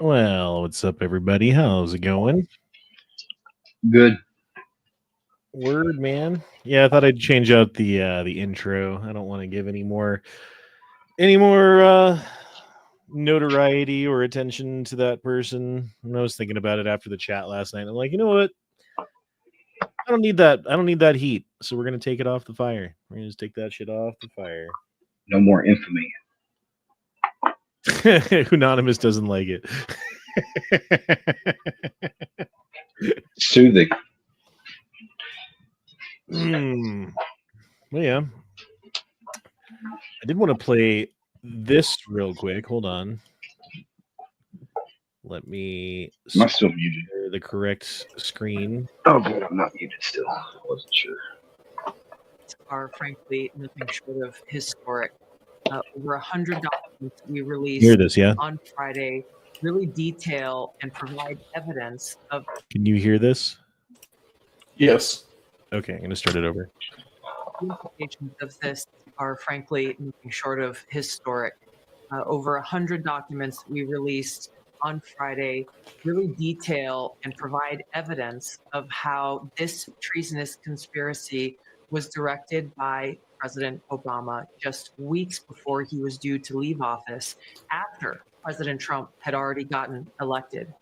Well, what's up, everybody? How's it going? Good. Word, man. Yeah, I thought I'd change out the intro. I don't want to give any more notoriety or attention to that person. And I was thinking about it after the chat last night. I'm like, you know what? I don't need that. I don't need that heat. So we're gonna take it off the fire. We're gonna just take that shit off the fire. No more infamy. Anonymous doesn't like it. Soothing. Well, yeah. I did want to play this real quick. Hold on. Let me Am I still muted? share the correct screen. Oh, good. I'm not muted still. I wasn't sure. Are frankly nothing short of historic. Over 100 documents we released Hear this, yeah? on Friday really detail and provide evidence of. Can you hear this? Yes. Okay, I'm going to start it over. The implications of this are frankly nothing short of historic. Over 100 documents we released on Friday really detail and provide evidence of how this treasonous conspiracy was directed by President Obama just weeks before he was due to leave office, after President Trump had already gotten elected.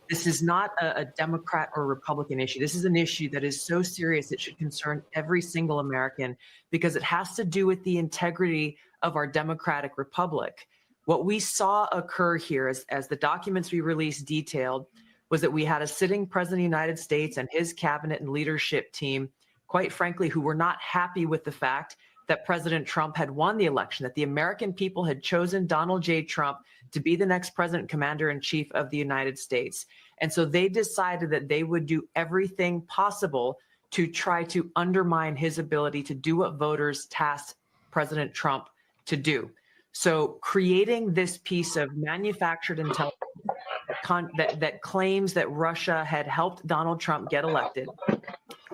This is not a Democrat or Republican issue. This is an issue that is so serious it should concern every single American, because it has to do with the integrity of our democratic republic. What we saw occur here, as the documents we released detailed, was that we had a sitting president of the United States and his cabinet and leadership team, quite frankly, who were not happy with the fact that President Trump had won the election, that the American people had chosen Donald J. Trump to be the next president, commander-in-chief of the United States. And so they decided that they would do everything possible to try to undermine his ability to do what voters tasked President Trump to do. So creating this piece of manufactured intelligence that claims that Russia had helped Donald Trump get elected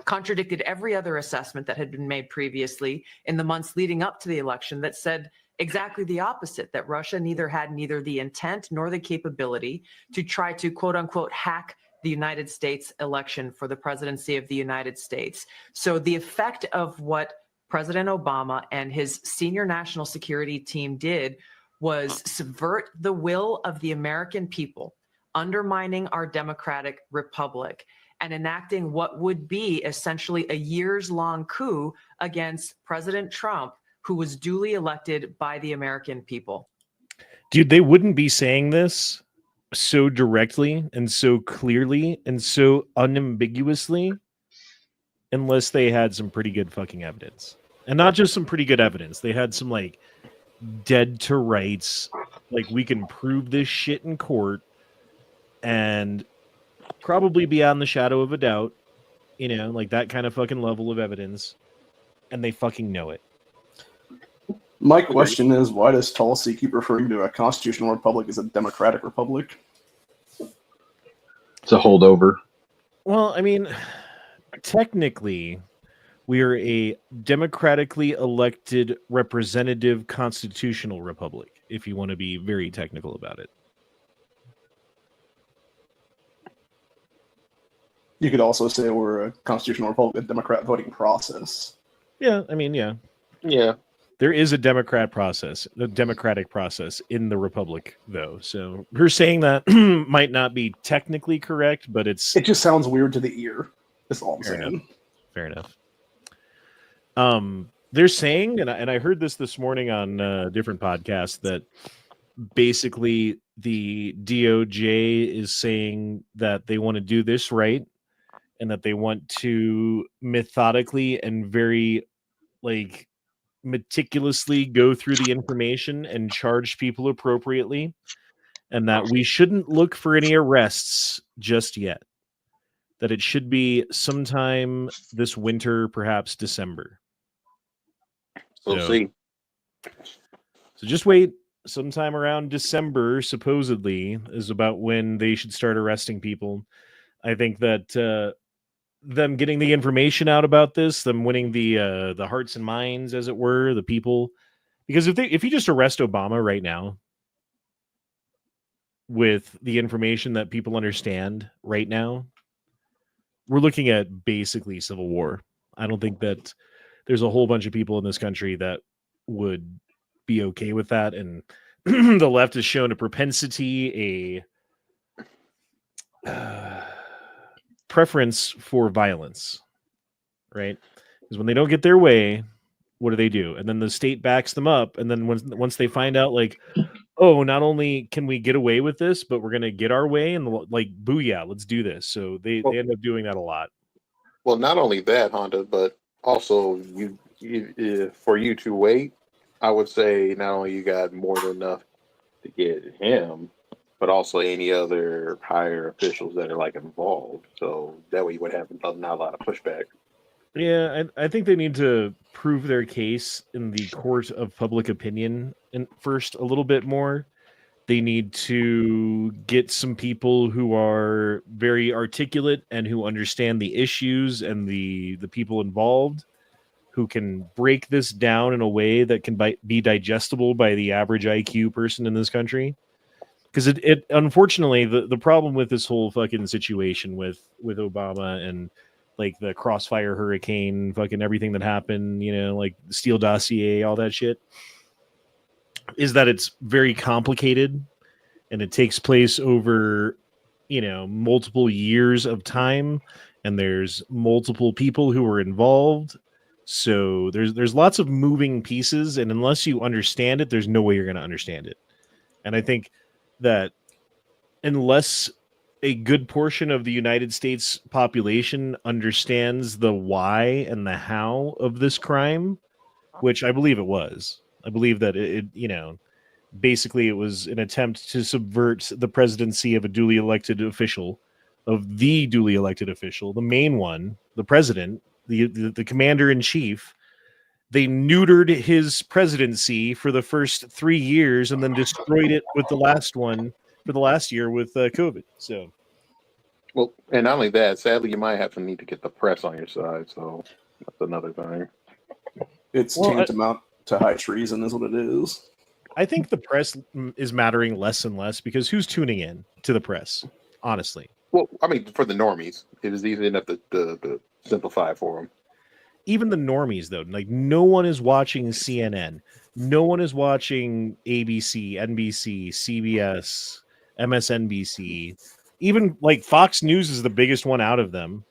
contradicted every other assessment that had been made previously in the months leading up to the election that said exactly the opposite, that Russia had neither the intent nor the capability to try to, quote unquote, hack the United States election for the presidency of the United States. So the effect of what President Obama and his senior national security team did was subvert the will of the American people, undermining our democratic republic, and enacting what would be essentially a years-long coup against President Trump, who was duly elected by the American people. Dude, they wouldn't be saying this so directly and so clearly and so unambiguously unless they had some pretty good fucking evidence. And not just some pretty good evidence. They had some, like, dead to rights, like, we can prove this shit in court and probably beyond the shadow of a doubt, you know, like that kind of fucking level of evidence, and they fucking know it. My question is, why does Tulsi keep referring to a constitutional republic as a democratic republic? It's a holdover. Well, I mean, technically, we are a democratically elected representative constitutional republic, if you want to be very technical about it. You could also say we're a constitutional republic, a democrat voting process. Yeah, I mean, yeah. Yeah. There is a democratic process in the republic, though. So her saying that might not be technically correct, but it just sounds weird to the ear. That's all I'm saying. Fair enough. They're saying, and I heard this morning on a different podcast, that basically the DOJ is saying that they want to do this right, and that they want to methodically and very, like, meticulously go through the information and charge people appropriately, and that we shouldn't look for any arrests just yet. That it should be sometime this winter, perhaps December. We'll see. So just wait. Sometime around December, supposedly, is about when they should start arresting people. I think that them getting the information out about this, them winning the hearts and minds, as it were, the people, because if you just arrest Obama right now, with the information that people understand right now, we're looking at basically civil war. I don't think that there's a whole bunch of people in this country that would be okay with that. And the left has shown a propensity, a preference for violence, right? Because when they don't get their way, what do? And then the state backs them up. And then once they find out, like, oh, not only can we get away with this, but we're going to get our way, and like, booyah, let's do this. So they end up doing that a lot. Well, not only that, Honda, but also for you to wait, I would say not only you got more than enough to get him, but also any other higher officials that are like involved. So that way you would have not a lot of pushback. Yeah, I think they need to prove their case in the court of public opinion and first a little bit more. They need to get some people who are very articulate and who understand the issues and the people involved, who can break this down in a way that can be digestible by the average IQ person in this country. Because it unfortunately, the problem with this whole fucking situation with Obama and like the Crossfire hurricane, fucking everything that happened, like the Steele dossier, all that shit, is that it's very complicated and it takes place over, multiple years of time, and there's multiple people who are involved. So there's lots of moving pieces, and unless you understand it, there's no way you're going to understand it. And I think that unless a good portion of the United States population understands the why and the how of this crime, which I believe it was. I believe that it basically it was an attempt to subvert the presidency of a duly elected official, the main one, the president, the commander in chief. They neutered his presidency for the first 3 years and then destroyed it with the last one for the last year with COVID. So, well, and not only that, sadly, you might have to need to get the press on your side. So that's another thing. It's tantamount to high treason, is what it is. I think the press is mattering less and less because who's tuning in to the press? Honestly. Well, I mean, for the normies, it is easy enough to simplify for them. Even the normies, though, like no one is watching CNN. No one is watching ABC, NBC, CBS, MSNBC. Even like Fox News is the biggest one out of them.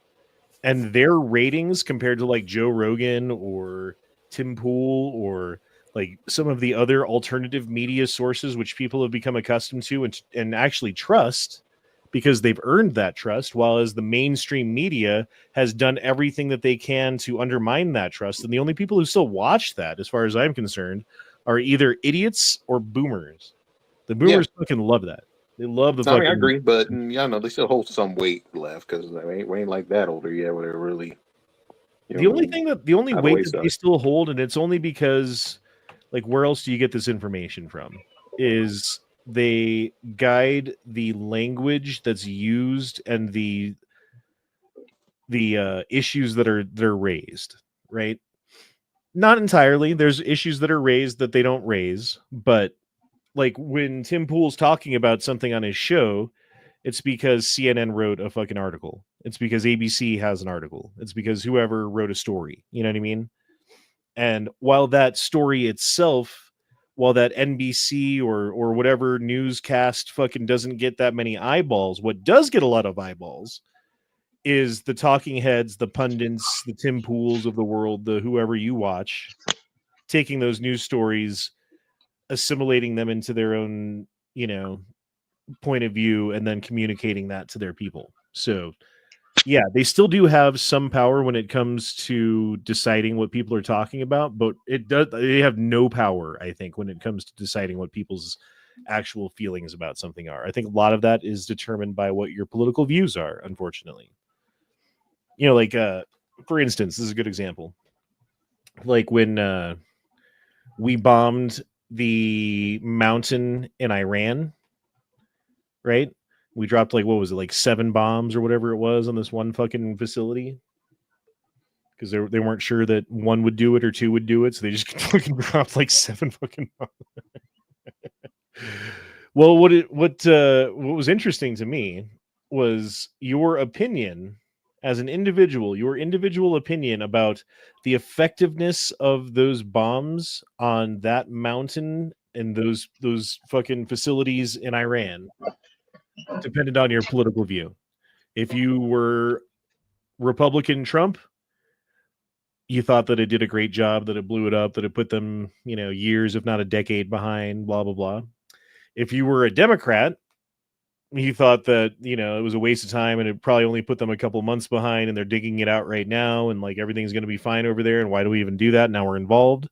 And their ratings compared to like Joe Rogan or Tim Pool or like some of the other alternative media sources, which people have become accustomed to and actually trust because they've earned that trust, while as the mainstream media has done everything that they can to undermine that trust. And the only people who still watch that, as far as I'm concerned, are either idiots or boomers. The boomers fucking love that. They love the fucking... I agree, but they still hold some weight left because we ain't like that older yet where they're really... The only weight that they still hold, and it's only because, like, where else do you get this information from, is they guide the language that's used and the issues that are raised, right? Not entirely. There's issues that are raised that they don't raise, but like when Tim Pool's talking about something on his show, it's because CNN wrote a fucking article. It's because ABC has an article. It's because whoever wrote a story. You know what I mean? And while that story itself, while that NBC or whatever newscast fucking doesn't get that many eyeballs, what does get a lot of eyeballs is the talking heads, the pundits, the Tim Pools of the world, the whoever you watch, taking those news stories, assimilating them into their own, point of view, and then communicating that to their people. So yeah, they still do have some power when it comes to deciding what people are talking about, but they have no power, I think, when it comes to deciding what people's actual feelings about something are. I think a lot of that is determined by what your political views are, unfortunately. Like for instance, this is a good example. Like when we bombed the mountain in Iran, right? We dropped like, what was it, like 7 bombs or whatever it was on this one fucking facility because they weren't sure that 1 would do it or 2 would do it, so they just fucking dropped like 7 fucking bombs. Well, what was interesting to me was your opinion as an individual, your individual opinion about the effectiveness of those bombs on that mountain and those fucking facilities in Iran depended on your political view. If you were Republican Trump, you thought that it did a great job, that it blew it up, that it put them, years, if not a decade behind, blah, blah, blah. If you were a Democrat, you thought that, it was a waste of time and it probably only put them a couple months behind and they're digging it out right now and like everything's going to be fine over there. And why do we even do that? Now we're involved.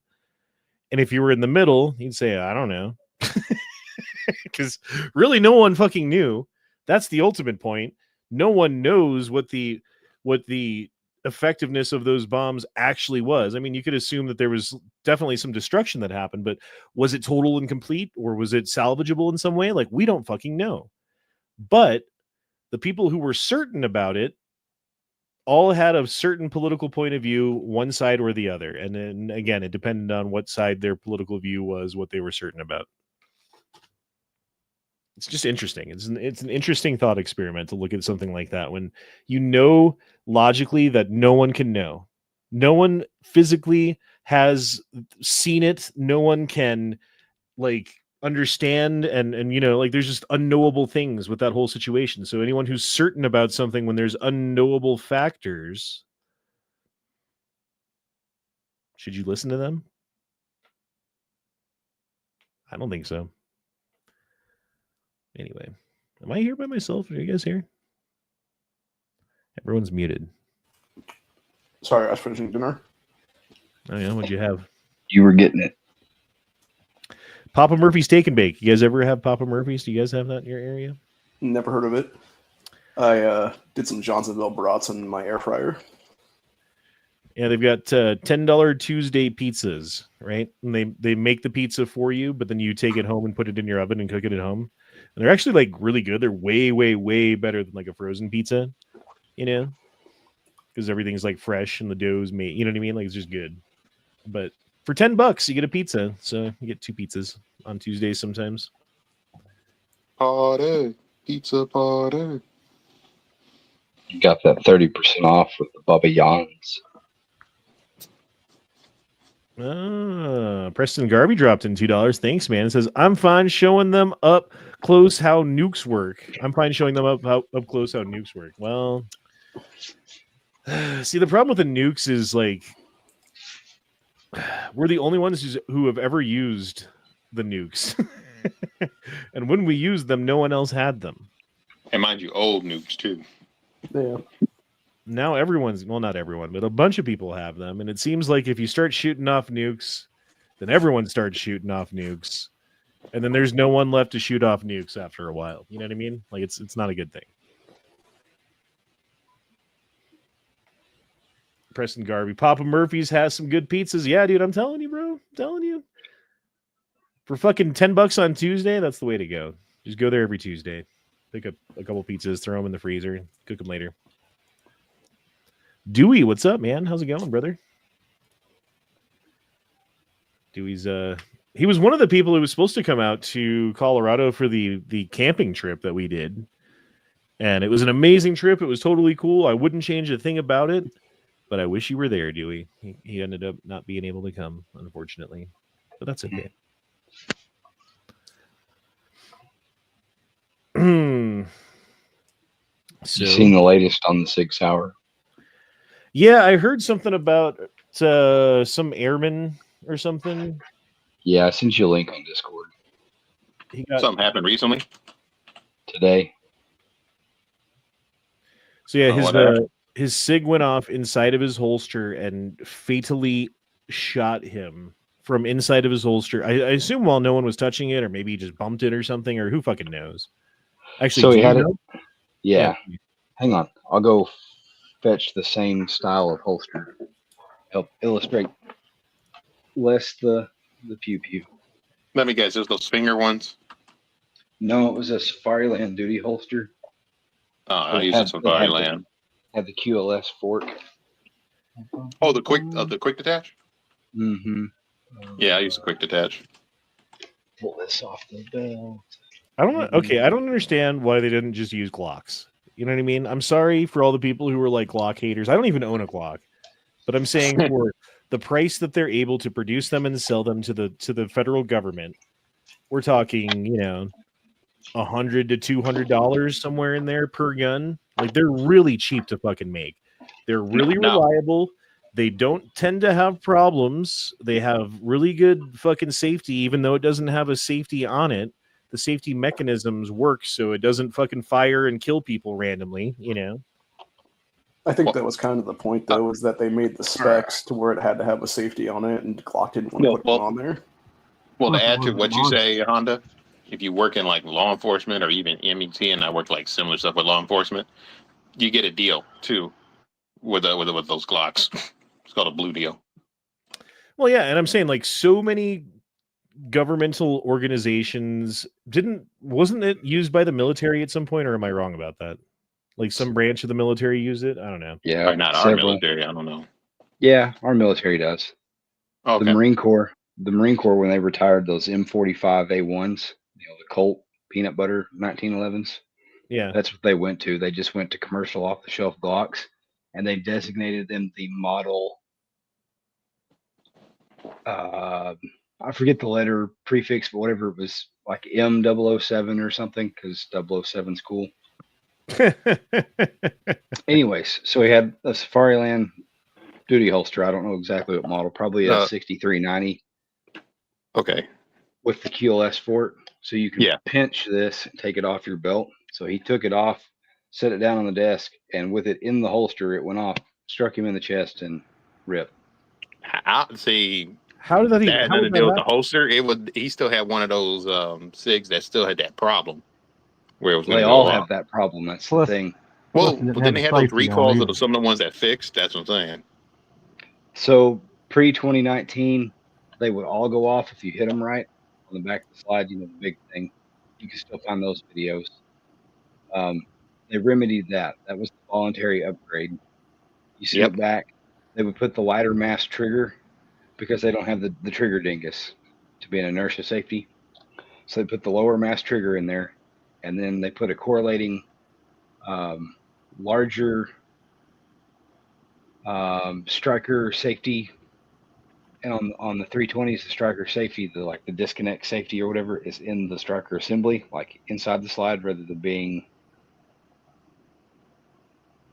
And if you were in the middle, you'd say, I don't know. Because really no one fucking knew. That's the ultimate point. No one knows what the effectiveness of those bombs actually was. I mean, you could assume that there was definitely some destruction that happened, but was it total and complete or was it salvageable in some way? Like, we don't fucking know. But the people who were certain about it all had a certain political point of view, one side or the other. And then again, it depended on what side their political view was, what they were certain about. It's just interesting. It's an interesting thought experiment to look at something like that when you know logically that no one can know. No one physically has seen it. No one can like understand and like there's just unknowable things with that whole situation. So anyone who's certain about something when there's unknowable factors, should you listen to them? I don't think so. Anyway, am I here by myself? Are you guys here? Everyone's muted. Sorry, I was finishing dinner. Oh yeah, what'd you have? You were getting it. Papa Murphy's Take and Bake. You guys ever have Papa Murphy's? Do you guys have that in your area? Never heard of it. I did some Johnsonville brats in my air fryer. Yeah, they've got $10 Tuesday pizzas, right? And they make the pizza for you, but then you take it home and put it in your oven and cook it at home. And they're actually like really good. They're way, way, way better than like a frozen pizza, because everything's like fresh and the dough's made. You know what I mean? Like it's just good. But for $10, you get a pizza. So you get 2 pizzas on Tuesdays sometimes. Party, pizza party. You got that 30% off with the Bubba Yans. Preston Garvey dropped in $2. Thanks, man. It says, I'm fine showing them up close how nukes work. I'm fine showing them up close how nukes work. Well, see, the problem with the nukes is like we're the only ones who have ever used the nukes. And when we used them, no one else had them. And mind you, old nukes too. Yeah. Now everyone's, well, not everyone, but a bunch of people have them. And it seems like if you start shooting off nukes, then everyone starts shooting off nukes. And then there's no one left to shoot off nukes after a while. You know what I mean? Like it's not a good thing. Preston Garvey. Papa Murphy's has some good pizzas. Yeah, dude, I'm telling you, bro. I'm telling you. For fucking $10 on Tuesday, that's the way to go. Just go there every Tuesday. Pick up a couple pizzas, throw them in the freezer, cook them later. Dewey, what's up, man? How's it going, brother? Dewey's he was one of the people who was supposed to come out to Colorado for the camping trip that we did. And it was an amazing trip. It was totally cool. I wouldn't change a thing about it, but I wish you were there, Dewey. He ended up not being able to come, unfortunately. But that's okay. So, You seen the latest on the SIG Sauer? Yeah, I heard something about some airman or something. Yeah, I sent you a link on Discord Something happened recently. today. So yeah, his SIG went off inside of his holster and fatally shot him from inside of his holster. I assume while no one was touching it, or maybe he just bumped it or something, or who fucking knows. Actually, So he do had you it. know? Yeah. Hang on. I'll go fetch the same style of holster. Help illustrate less the pew pew. Let me guess, there's those finger ones. No, it was a Safariland duty holster. Oh, I use it Safari Land. Had the QLS fork. Oh, the quick detach. Mm-hmm. Yeah, I use the quick detach. Pull this off the belt. I don't understand why they didn't just use Glocks. You know what I mean? I'm sorry for all the people who were like Glock haters. I don't even own a Glock, but I'm saying for the price that they're able to produce them and sell them to the federal government, we're talking, $100 to $200 somewhere in there per gun. Like they're really cheap to fucking make. They're really reliable. They don't tend to have problems. They have really good fucking safety, even though it doesn't have a safety on it. The safety mechanisms work so it doesn't fucking fire and kill people randomly, I think that was kind of the point, though, is that they made the specs to where it had to have a safety on it, and Glock didn't want to put one on there. Well, to add to what you say, Honda, if you work in like law enforcement or even MET, and I work like similar stuff with law enforcement, you get a deal too with those Glocks. It's called a blue deal. Well, yeah, and I'm saying like so many governmental organizations wasn't it used by the military at some point, or am I wrong about that? Like some branch of the military used it? I don't know. Yeah, or not our military. I don't know. Yeah, our military does. Okay. The Marine Corps, when they retired those M45A1s, the Colt peanut butter 1911s. Yeah, that's what they went to. They just went to commercial off-the-shelf Glocks, and they designated them the model. I forget the letter prefix, but whatever it was, like M007 or something, because 007's cool. Anyways, so he had a Safariland duty holster. I don't know exactly what model, probably a 6390. Okay. With the QLS for it, so you can pinch this and take it off your belt. So he took it off, set it down on the desk, and with it in the holster, it went off, struck him in the chest, and ripped. See. How did that even? That had nothing to do with the holster. He still had one of those SIGs that still had that problem. Where it was they all have that problem. That's the thing. Well, but then they had those recalls of some of the ones that fixed. That's what I'm saying. So pre-2019, they would all go off if you hit them right on the back of the slide. The big thing. You can still find those videos. They remedied that. That was the voluntary upgrade. You see it back. They would put the lighter mass trigger because they don't have the trigger dingus to be an inertia safety. So they put the lower mass trigger in there, and then they put a correlating larger striker safety. And on the 320s, the striker safety, the disconnect safety or whatever, is in the striker assembly, like inside the slide, rather than being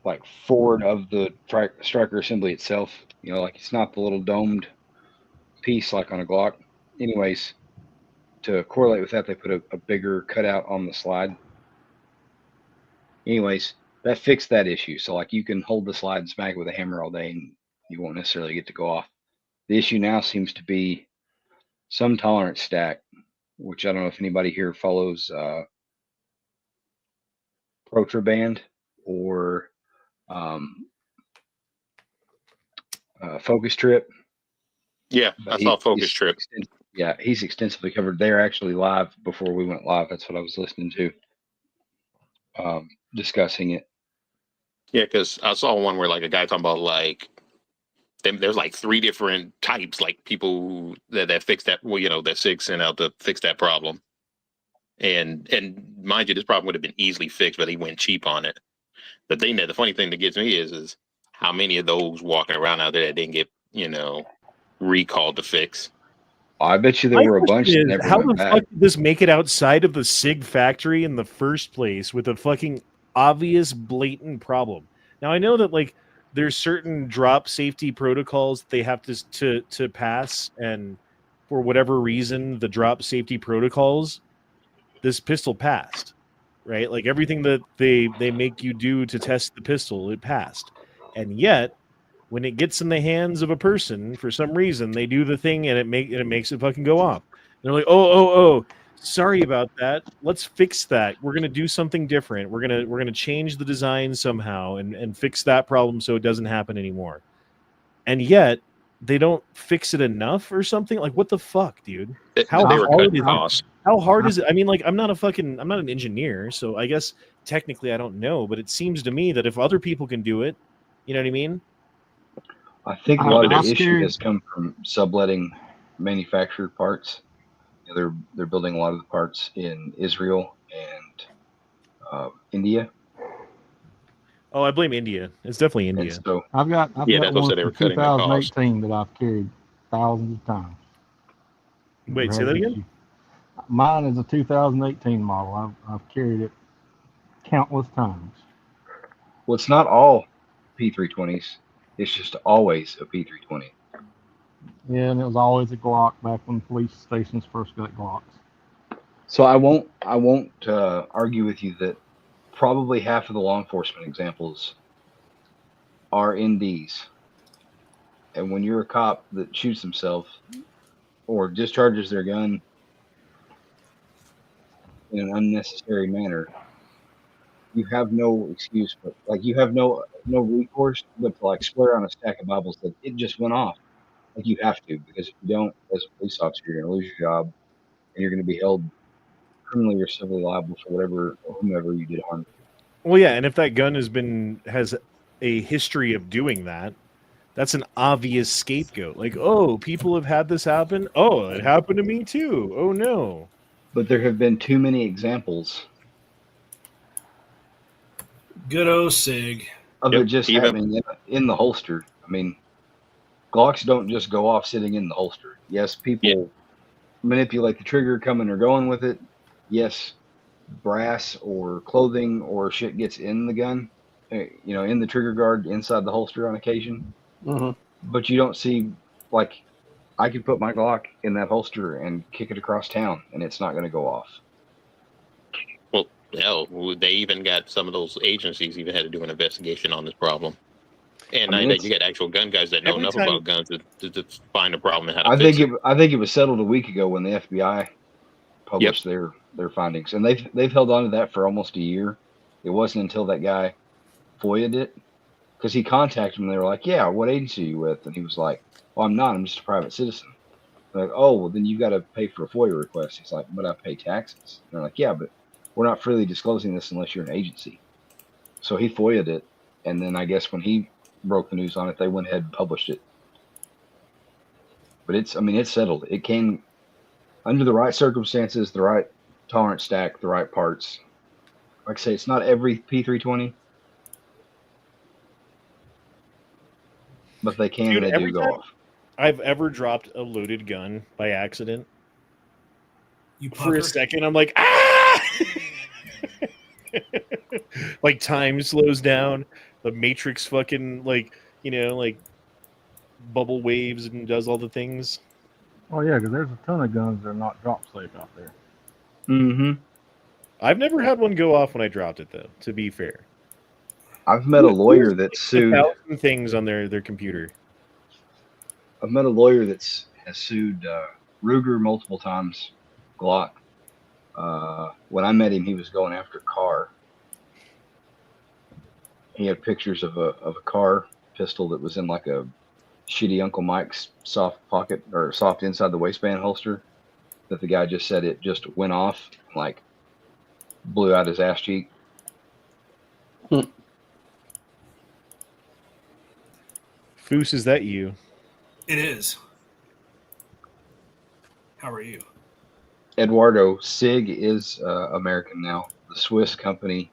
like forward of the striker assembly itself. Like it's not the little domed piece like on a Glock. Anyways, to correlate with that, they put a bigger cutout on the slide. Anyways, that fixed that issue. So like you can hold the slide and smack it with a hammer all day and you won't necessarily get to go off. The issue now seems to be some tolerance stack, which I don't know if anybody here follows Protraband or Focus Trip. Yeah, I saw Focus Trip. He's extensively covered. They're actually live before we went live. That's what I was listening to, discussing it. Yeah, because I saw one where like a guy talking about like there's like 3 different types, like people that fix that. Well, that SIG sent out to fix that problem. And mind you, this problem would have been easily fixed, but he went cheap on it. The funny thing that gets me is how many of those walking around out there that didn't get recalled to fix. I bet you there were a bunch that never how went the back. fuck did this make it outside of the SIG factory in the first place with a fucking obvious, blatant problem? Now I know that like there's certain drop safety protocols they have to pass, and for whatever reason, the drop safety protocols, this pistol passed, right? Like everything that they make you do to test the pistol, it passed, and yet when it gets in the hands of a person, for some reason, they do the thing and it makes it fucking go off. They're like, oh, sorry about that. Let's fix that. We're gonna do something different. We're gonna change the design somehow and fix that problem so it doesn't happen anymore. And yet they don't fix it enough or something. Like what the fuck, dude? How hard is it? I mean, like I'm not an engineer, so I guess technically I don't know, but it seems to me that if other people can do it, you know what I mean? I think a lot of the issue has come from subletting manufactured parts. They're building a lot of the parts in Israel and India. Oh, I blame India. It's definitely And India. so I've got Yeah, that's what I one said. They were from cutting their costs. 2018 that I've carried thousands of times. Wait, say Never that had an again? issue. Mine is a 2018 model. I've carried it countless times. well, it's not all P320s. It's just always a P320. Yeah, and it was always a Glock back when police stations first got Glocks. So I won't argue with you that probably half of the law enforcement examples are NDs. And when you're a cop that shoots himself or discharges their gun in an unnecessary manner, you have no excuse, but like you have no recourse but to like swear on a stack of Bibles that it just went off. Like you have to, because if you don't, as a police officer, you're going to lose your job and you're going to be held criminally or civilly liable for whatever or whomever you did harm to. Well, yeah, and if that gun has a history of doing that, that's an obvious scapegoat. Like, oh, people have had this happen. Oh, it happened to me too. Oh no. But there have been too many examples Good old SIG. of Yep, it just even- happening in the holster. I mean, Glocks don't just go off sitting in the holster. Yes, people manipulate the trigger coming or going with it. Yes, brass or clothing or shit gets in the gun, in the trigger guard inside the holster on occasion. Mm-hmm. But you don't see, like, I could put my Glock in that holster and kick it across town and it's not going to go off. Well, hell, they even got some of those agencies even had to do an investigation on this problem. And I mean, you get actual gun guys that know every enough time- about guns to find a problem and how to I fix think it. I think it was settled a week ago when the FBI published their findings, and they've held on to that for almost a year. It wasn't until that guy FOIA'd it, because he contacted them. They were like, "Yeah, what agency are you with?" And he was like, "Well, I'm not. I'm just a private citizen." They're like, "Oh, well, then you got to pay for a FOIA request." He's like, "But I pay taxes." And they're like, "Yeah, but we're not freely disclosing this unless you're an agency." So he FOIA'd it, and then I guess when he broke the news on it, they went ahead and published it. But it's settled. It came under the right circumstances, the right tolerance stack, the right parts. Like I say, it's not every P320, but they can Dude, and they every do go time- off. I've ever dropped a loaded gun by accident. You For a puffer. second, I'm like, ah! Like time slows down. The Matrix fucking like bubble waves and does all the things. Oh yeah, because there's a ton of guns that are not drop safe out there. Mm-hmm. I've never had one go off when I dropped it, though. To be fair, I've met a lawyer that sued. 1,000 things on their computer. I've met a lawyer has sued Ruger multiple times. Glock. When I met him, he was going after a car. He had pictures of a car pistol that was in like a shitty Uncle Mike's soft pocket or soft inside the waistband holster. That the guy just said it just went off, like blew out his ass cheek. Foos, is that you? It is. How are you? Eduardo, SIG is American now. The Swiss company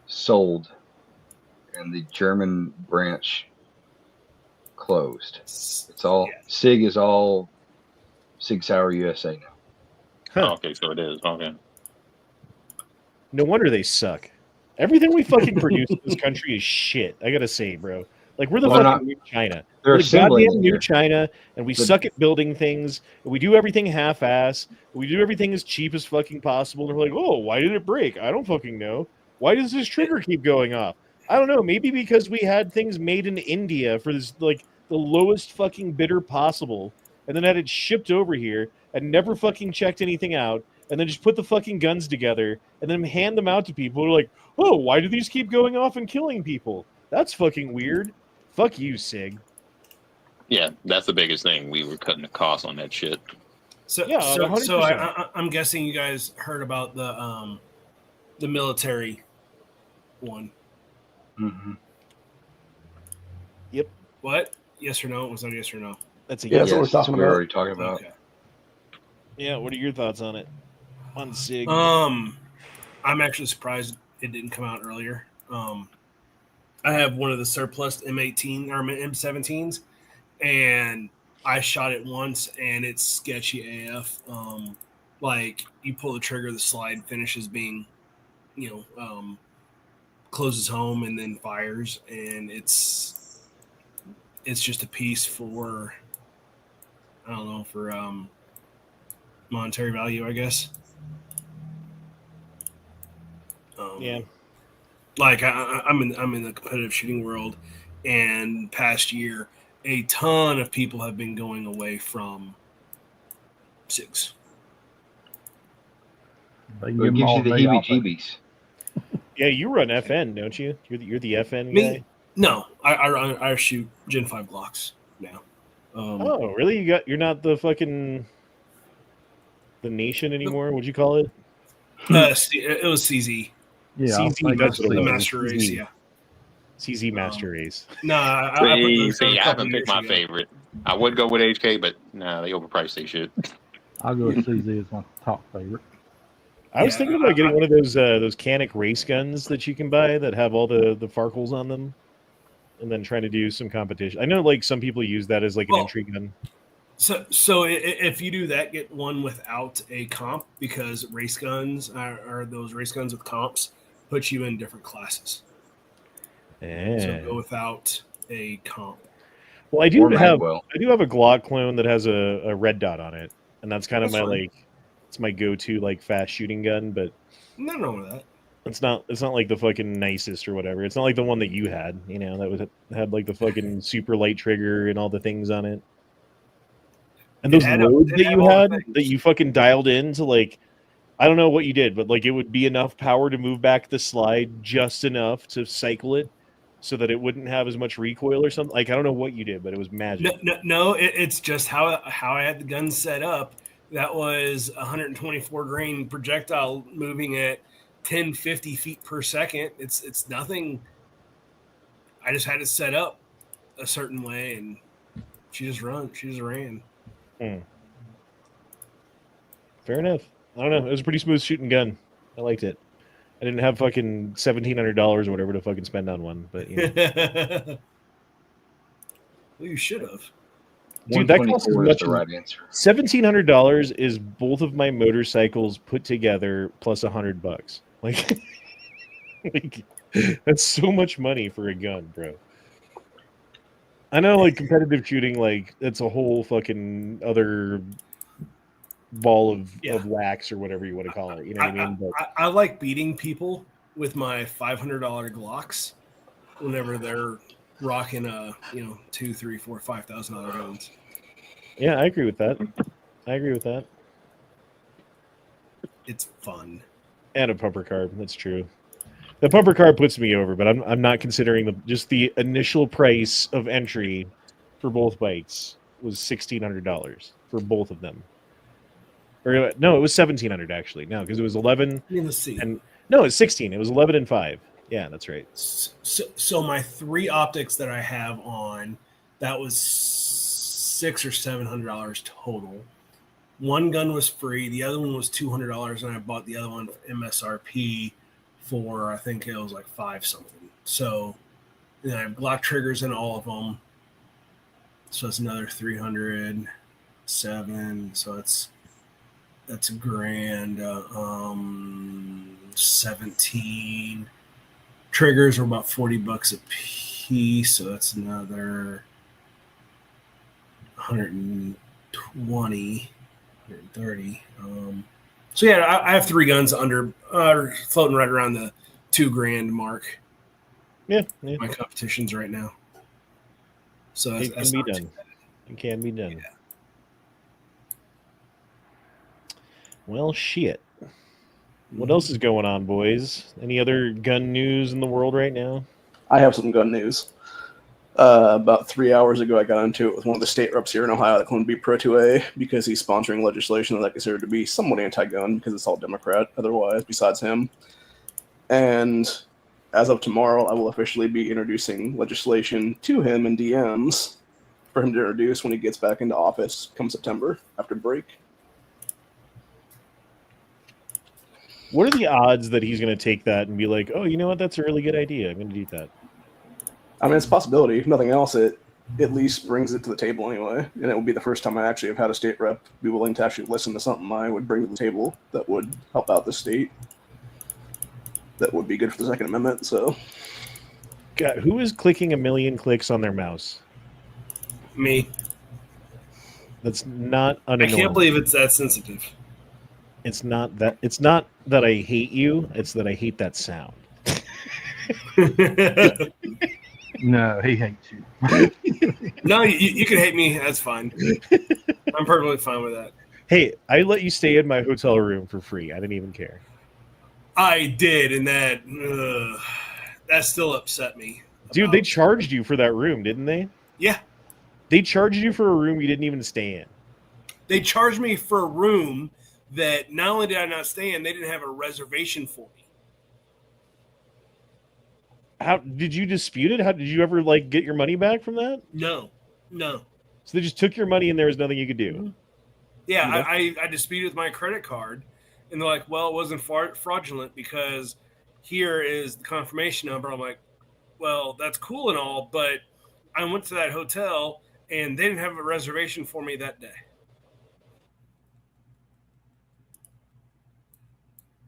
sold, and the German branch closed. It's all SIG is all SIG Sauer USA now. Huh. Oh, okay, so it is. Okay. No wonder they suck. Everything we fucking produce in this country is shit. I gotta say, bro. Like we're the Well, fucking new China. They're We're the assembling goddamn it new here. China, and we suck at building things. And we do everything half-ass. We do everything as cheap as fucking possible. And we're like, oh, why did it break? I don't fucking know. Why does this trigger keep going off? I don't know. Maybe because we had things made in India for this, like the lowest fucking bidder possible, and then had it shipped over here and never fucking checked anything out, and then just put the fucking guns together and then hand them out to people who are like, oh, why do these keep going off and killing people? That's fucking weird. Fuck you, SIG. Yeah, that's the biggest thing. We were cutting the cost on that shit. So, Yeah, so 100%. I'm guessing you guys heard about the military one. Mm-hmm. Yep. What? Yes or no? Was that a yes or no? That's a Yeah, yes. that's what we're talking we're about. already talking about. Okay. Yeah, what are your thoughts on it? on SIG? I'm actually surprised it didn't come out earlier. I have one of the surplus M18 or M17s, and I shot it once, and it's sketchy AF. Like you pull the trigger, the slide finishes being, closes home and then fires, and it's just a piece for, I don't know, for monetary value, I guess. Yeah. Like I'm in the competitive shooting world, and past year, a ton of people have been going away from SIGs. They It give 'em gives all you the day off. heebie-jeebies. Yeah, you run FN, don't you? You're the FN Me? guy. No, I shoot Gen 5 Glocks now. Oh, really? You're not the fucking the nation anymore? What'd you call it? It was CZ. Yeah, I'll CZ. take That's it. what it The was. Master Race, yeah. CZ Master Race. No, I put those down See, a I couple haven't picked years my ago. favorite. I would go with HK, but no, they overpriced they shit. I'll go with CZ as my top favorite. I was thinking about getting one of those Canic race guns that you can buy that have all the Farkles on them, and then trying to do some competition. I know like some people use that as like an entry gun. So if you do that, get one without a comp, because race guns are those race guns with comps put you in different classes. Yeah. So go without a comp. Well, I do Or have Magwell. a Glock clone that has a red dot on it, and that's kind of That's my fine. like it's my go-to like fast shooting gun, but Nothing wrong with that. it's not like the fucking nicest or whatever. It's not like the one that you had, that had like the fucking super light trigger and all the things on it. And those loads that you had that you fucking dialed in to like, I don't know what you did, but like it would be enough power to move back the slide just enough to cycle it so that it wouldn't have as much recoil or something. Like I don't know what you did, but it was magic. No, it's just how I had the gun set up. That was 124 grain projectile moving at 1050 feet per second. It's nothing. I just had it set up a certain way, and she just ran. Fair enough. I don't know. It was a pretty smooth shooting gun. I liked it. I didn't have fucking $1,700 or whatever to fucking spend on one, but Well, you should have. Dude, that costs as 124 is much the as right answer. $1,700 is both of my motorcycles put together plus $100. Like, that's so much money for a gun, bro. I know, like competitive shooting, like that's a whole fucking other ball of wax or whatever you want to call it. You know what I mean? But I like beating people with my $500 Glocks whenever they're rocking $2,000, $3,000, $4,000, $5,000 guns. Yeah, I agree with that. It's fun. And a pumper carb. That's true. The pumper carb puts me over, but I'm not considering just the initial price of entry for both bikes was $1,600 for both of them. Or no, it was $1,700 actually. No, because it was 11. Let's see. And no, it's 16. It was 11 and 5. Yeah, that's right. So my 3 optics that I have on, that was $600 or $700 total. One gun was free. The other one was $200, and I bought the other one MSRP for, I think it was like $5 something. So I have Glock triggers in all of them. So it's another 307. So that's $1,000. 17 triggers are about $40 a piece. So that's another 120. 130. So yeah, I have 3 guns under floating right around the $2,000 mark. Yeah. My competitions right now. So it can be done. It can be done. Yeah. Well, shit. What else is going on, boys? Any other gun news in the world right now? I have some gun news. About 3 hours ago, I got into it with one of the state reps here in Ohio that claimed to be pro-2A because he's sponsoring legislation that I consider to be somewhat anti-gun because it's all Democrat otherwise, besides him. And as of tomorrow, I will officially be introducing legislation to him in DMs for him to introduce when he gets back into office come September after break. What are the odds that he's going to take that and be like, oh, you know what? That's a really good idea. I'm going to do that. I mean, it's a possibility. If nothing else, it at least brings it to the table anyway. And it would be the first time I actually have had a state rep be willing to actually listen to something I would bring to the table that would help out the state. That would be good for the Second Amendment. So, God, who is clicking 1 million clicks on their mouse? Me. That's not I unannoying. can't believe it's that sensitive. It's not that I hate you. It's that I hate that sound. No, he hates you. No, you can hate me. That's fine. I'm perfectly fine with that. Hey, I let you stay in my hotel room for free. I didn't even care. I did, and that still upset me. Dude, they charged you for that room, didn't they? Yeah. They charged you for a room you didn't even stay in. They charged me for a room that not only did I not stay in, they didn't have a reservation for me. How did you dispute it? How did you ever get your money back from that? No. So they just took your money and there was nothing you could do. Mm-hmm. Yeah, I disputed with my credit card, and they're like, well, it wasn't fraudulent because here is the confirmation number. I'm like, well, that's cool and all, but I went to that hotel and they didn't have a reservation for me that day.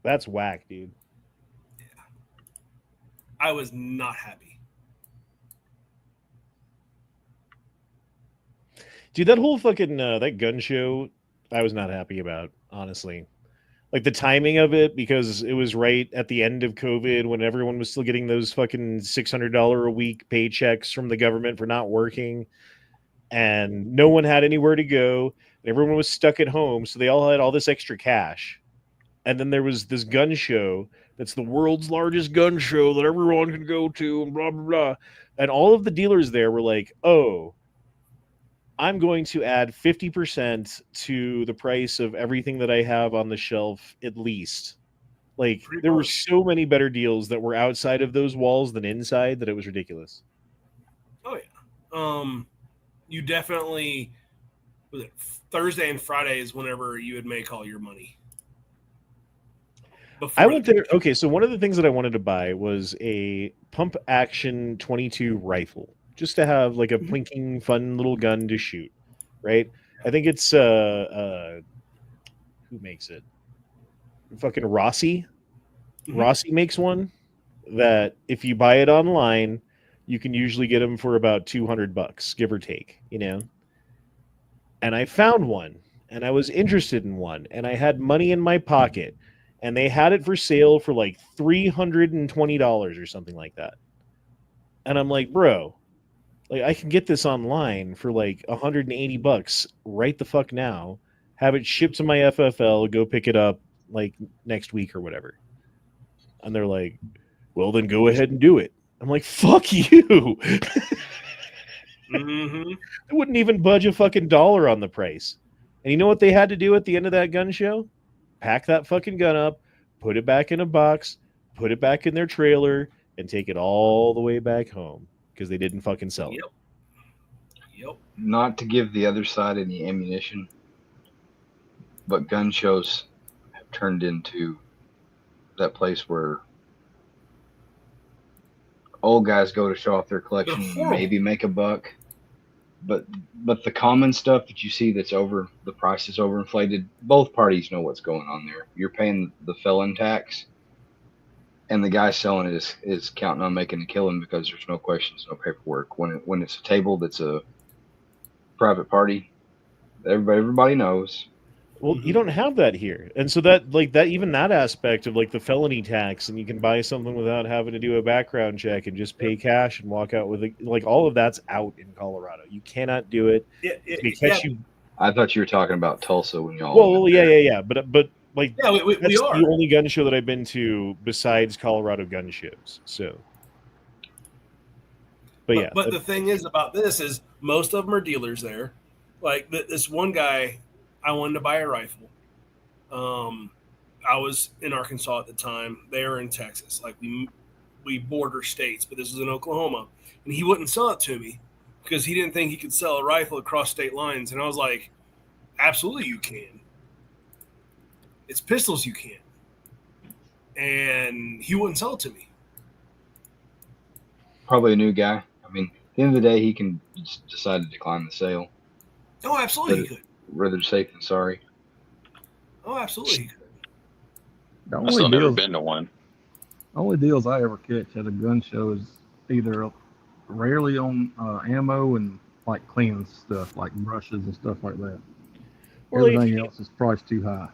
That's whack, dude. Yeah. I was not happy. Dude, that whole fucking that gun show, I was not happy about, honestly. Like the timing of it, because it was right at the end of COVID when everyone was still getting those fucking $600 a week paychecks from the government for not working, and no one had anywhere to go. Everyone was stuck at home, so they all had all this extra cash. And then there was this gun show that's the world's largest gun show that everyone can go to, and blah, blah, blah. And all of the dealers there were like, oh, I'm going to add 50% to the price of everything that I have on the shelf, at least. Like, there were so many better deals that were outside of those walls than inside that it was ridiculous. Oh, yeah. You definitely, was it Thursday and Friday is whenever you would make all your money. I went there. Okay, so one of the things that I wanted to buy was a pump action 22 rifle, just to have like a plinking, fun little gun to shoot. Right? I think it's who makes it? Fucking Rossi. Rossi makes one that if you buy it online, you can usually get them for about $200, give or take. And I found one, and I was interested in one, and I had money in my pocket. And they had it for sale for like $320 or something like that. And I'm like, bro, like I can get this online for like $180 right the fuck now. Have it shipped to my FFL, go pick it up like next week or whatever. And they're like, well, then go ahead and do it. I'm like, fuck you. They wouldn't even budge a fucking dollar on the price. And you know what they had to do at the end of that gun show? Pack that fucking gun up, put it back in a box, put it back in their trailer, and take it all the way back home because they didn't fucking sell it. Yep. Not to give the other side any ammunition, but gun shows have turned into that place where old guys go to show off their collection, maybe make a buck. But the common stuff that you see that's over, the price is overinflated. Both parties know what's going on there. You're paying the felon tax, and the guy selling it is counting on making a killing because there's no questions, no paperwork. When it's a table that's a private party, everybody knows. Well, you don't have that here, and so that even that aspect of like the felony tax, and you can buy something without having to do a background check and just pay cash and walk out with it. Like all of that's out in Colorado. You cannot do it. I thought you were talking about Tulsa when y'all. Well, yeah. But like we that's are the only gun show that I've been to besides Colorado gun shows. So, but the thing is about this is most of them are dealers there. Like this one guy. I wanted to buy a rifle. I was in Arkansas at the time. They were in Texas. Like we border states, but this was in Oklahoma. And he wouldn't sell it to me because he didn't think he could sell a rifle across state lines. And I was like, absolutely you can. It's pistols you can. and he wouldn't sell it to me. Probably a new guy. I mean, at the end of the day, he can just decide to decline the sale. Oh, absolutely he could. Rather safe than sorry. Oh, absolutely he could. The I still only never deals, been to one. only deals I ever catch at a gun show is either rarely on ammo and like cleaning stuff, like brushes and stuff like that. Or like, Everything else is priced too high.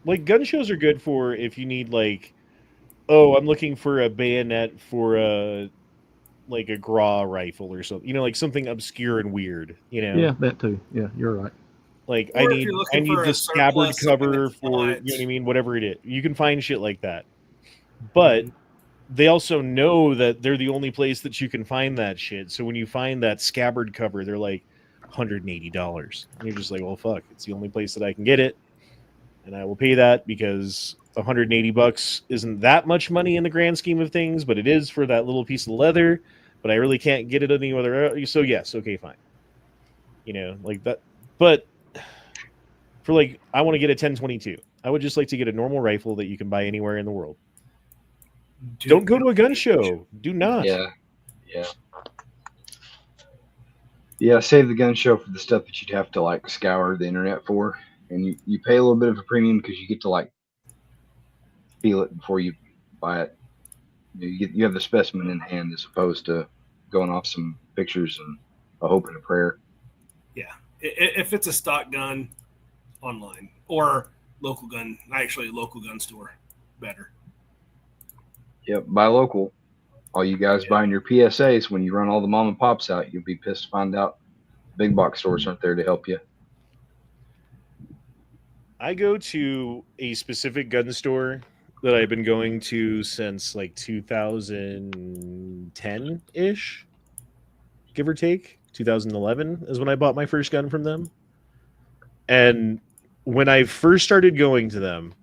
like gun shows are good for if you need like, oh, I'm looking for a bayonet for a like a Gra rifle or something. You know, like something obscure and weird. You know, Yeah, that too. Yeah, you're right. like Or I if need you're looking for the a scabbard surplus, something cover that's for not- you know what I mean. Whatever it is, you can find shit like that. But they also know that they're the only place that you can find that shit. So when you find that scabbard cover, they're like $180. And you're just like, well, fuck, it's the only place that I can get it. And I will pay that because $180 isn't that much money in the grand scheme of things, but it is for that little piece of leather. But I really can't get it any other. So yes, okay, fine. You know, like that. But for like, I want to get a 1022. I would just like to get a normal rifle that you can buy anywhere in the world. Dude, Don't go to a gun show. Do not. Yeah. Yeah, save the gun show for the stuff that you'd have to like scour the internet for. And you pay a little bit of a premium because you get to like feel it before you buy it. You have the specimen in hand as opposed to going off some pictures and a hope and a prayer. Yeah, if it's a stock gun, online or local gun, actually local gun store, better. Yep, buy local. All you guys buying your PSAs, when you run all the mom and pops out, you'll be pissed to find out big box stores aren't there to help you. I go to a specific gun store that I've been going to since like 2010 ish, give or take. 2011 is when I bought my first gun from them. And when I first started going to them,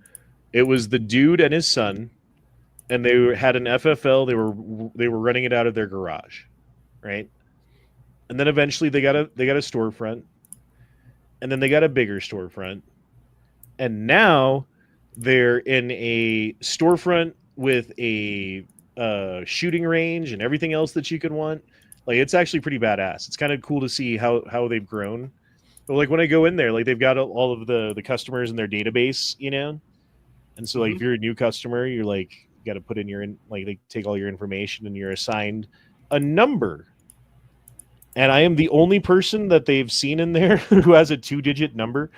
it was the dude and his son, and they had an FFL. They were running it out of their garage, right? And then eventually they got a storefront, and then they got a bigger storefront, and now they're in a storefront with a shooting range and everything else that you could want. Like, it's actually pretty badass. It's kind of cool to see how they've grown. But like when I go in there, like they've got all of the customers in their database, you know. And so like if you're a new customer, you're like, you got to put in they take all your information and you're assigned a number. And I am the only person that they've seen in there who has a 2-digit number.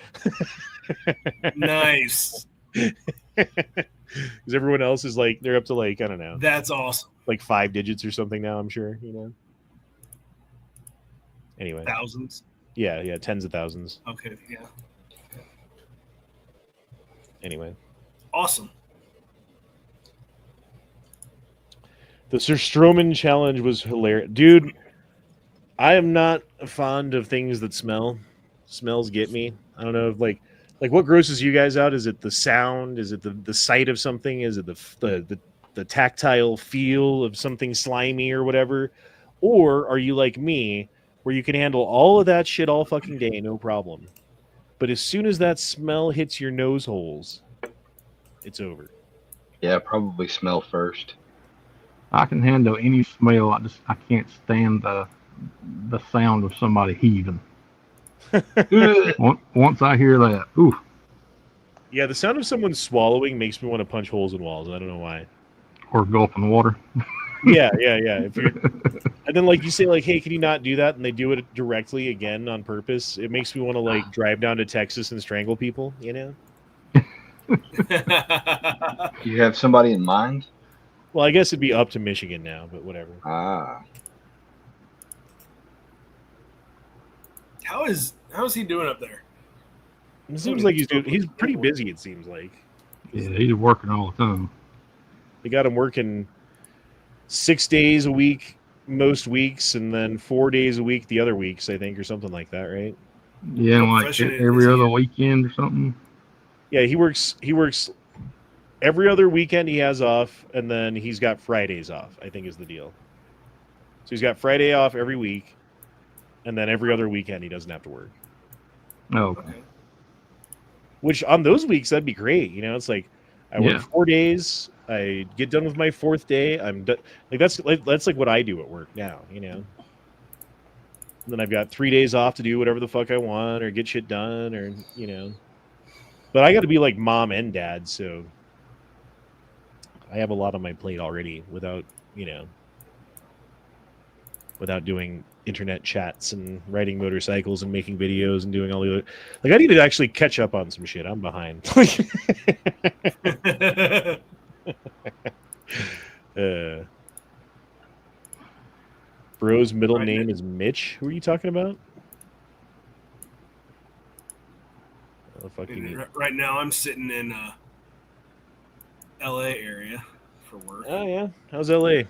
Nice. Because everyone else is like, they're up to like, I don't know, That's awesome. like 5 digits or something now, I'm sure, you know. Anyway. Thousands. Yeah, tens of thousands. Okay, yeah. Anyway. Awesome. The Sir Stroman challenge was hilarious. Dude, I am not fond of things that smell. Smells get me. I don't know if like what grosses you guys out? Is it the sound? Is it the sight of something? Is it the tactile feel of something slimy or whatever? Or are you like me, where you can handle all of that shit all fucking day, no problem? But as soon as that smell hits your nose holes, it's over. Yeah, probably smell first. I can handle any smell. I can't stand the sound of somebody heaving. Once I hear that, ooh. Yeah, the sound of someone swallowing makes me want to punch holes in walls. I don't know why. Or gulping water. Yeah. If you're, and then like you say like, hey, can you not do that? And they do it directly again on purpose. It makes me want to like drive down to Texas and strangle people. You know. You have somebody in mind? Well, I guess it'd be up to Michigan now, but whatever. How is he doing up there? It seems like he's pretty busy. It seems like. Yeah, he's working all the time. They got him working 6 days a week most weeks, and then 4 days a week the other weeks, I think, or something like that, right? Yeah, like every other weekend or something. Yeah, he works every other weekend he has off, and then he's got Fridays off, I think is the deal. So he's got Friday off every week, and then every other weekend he doesn't have to work. Oh, okay. Which on those weeks, that'd be great. You know, it's like I work 4 days, I get done with my 4th day. I'm done. Like that's like what I do at work now, you know. And then I've got 3 days off to do whatever the fuck I want or get shit done or, you know. But I got to be like mom and dad, so I have a lot on my plate already without, you know, without doing internet chats and riding motorcycles and making videos and doing all the other. Like I need to actually catch up on some shit. I'm behind. Bro's middle name is Mitch. Who are you talking about? Oh, fuck you. Right now, I'm sitting in L.A. area for work. Oh yeah, how's L.A.?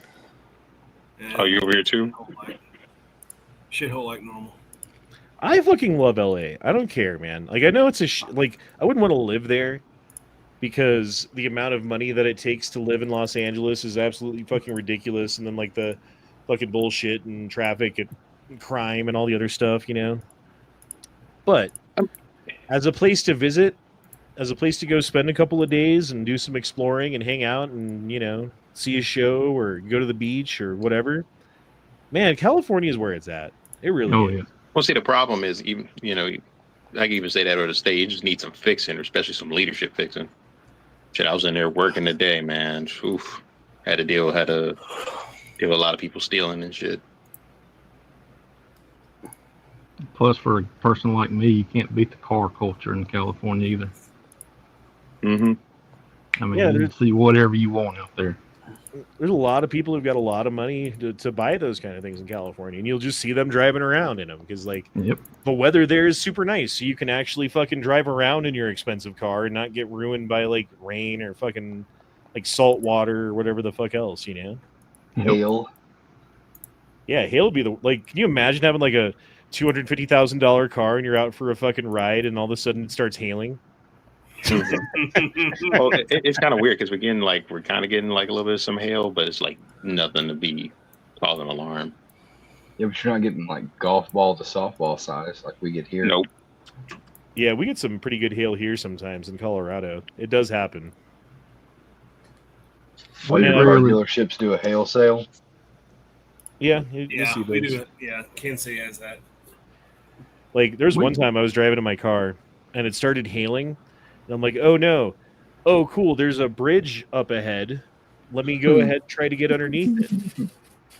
And Oh, you over here too? Shithole like normal. I fucking love LA. I don't care, man. Like I know it's like I wouldn't want to live there because the amount of money that it takes to live in Los Angeles is absolutely fucking ridiculous, and then like the fucking bullshit and traffic and crime and all the other stuff, you know. But as a place to visit, as a place to go spend a couple of days and do some exploring and hang out and, you know, see a show or go to the beach or whatever, man, California is where it's at. It really is. Yeah. Well, see, the problem is, even you know, I can even say that on the stage, just need some fixing, especially some leadership fixing. Shit, I was in there working today, man. Oof, had to deal with a lot of people stealing and shit. Plus, for a person like me, you can't beat the car culture in California either. Mm-hmm. I mean, Yeah, you can see whatever you want out there. There's a lot of people who've got a lot of money to buy those kind of things in California, and you'll just see them driving around in them because, like, the weather there is super nice, so you can actually fucking drive around in your expensive car and not get ruined by like rain or fucking like salt water or whatever the fuck else, you know. Hail. Yeah, hail would be the like. Can you imagine having like a $250,000 car and you're out for a fucking ride and all of a sudden it starts hailing? Well, it's kind of weird because we're kind of getting like a little bit of some hail, but it's like nothing to be causing alarm. Yeah, but you're not getting like golf ball to softball size like we get here. Nope. Yeah, we get some pretty good hail here sometimes in Colorado. It does happen. All your car dealerships do a hail sale. Yeah, you see we those. do it. Yeah, Kansas City has that. Like, there's one time I was driving in my car and it started hailing. And I'm like, oh no. Oh, cool. There's a bridge up ahead. Let me go ahead and try to get underneath it.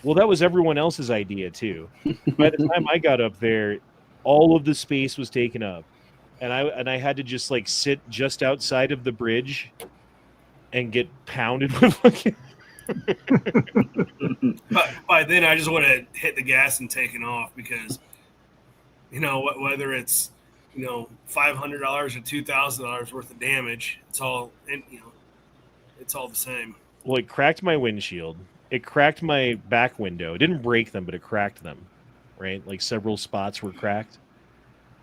Well, that was everyone else's idea too. By the time I got up there, all of the space was taken up. And I had to just like sit just outside of the bridge and get pounded with fucking But by then, I just would have hit the gas and taken off because, you know, whether it's, you know, $500 or $2,000 worth of damage, it's all, and you know, it's all the same. Well, it cracked my windshield. It cracked my back window. It didn't break them, but it cracked them. Right, like several spots were cracked.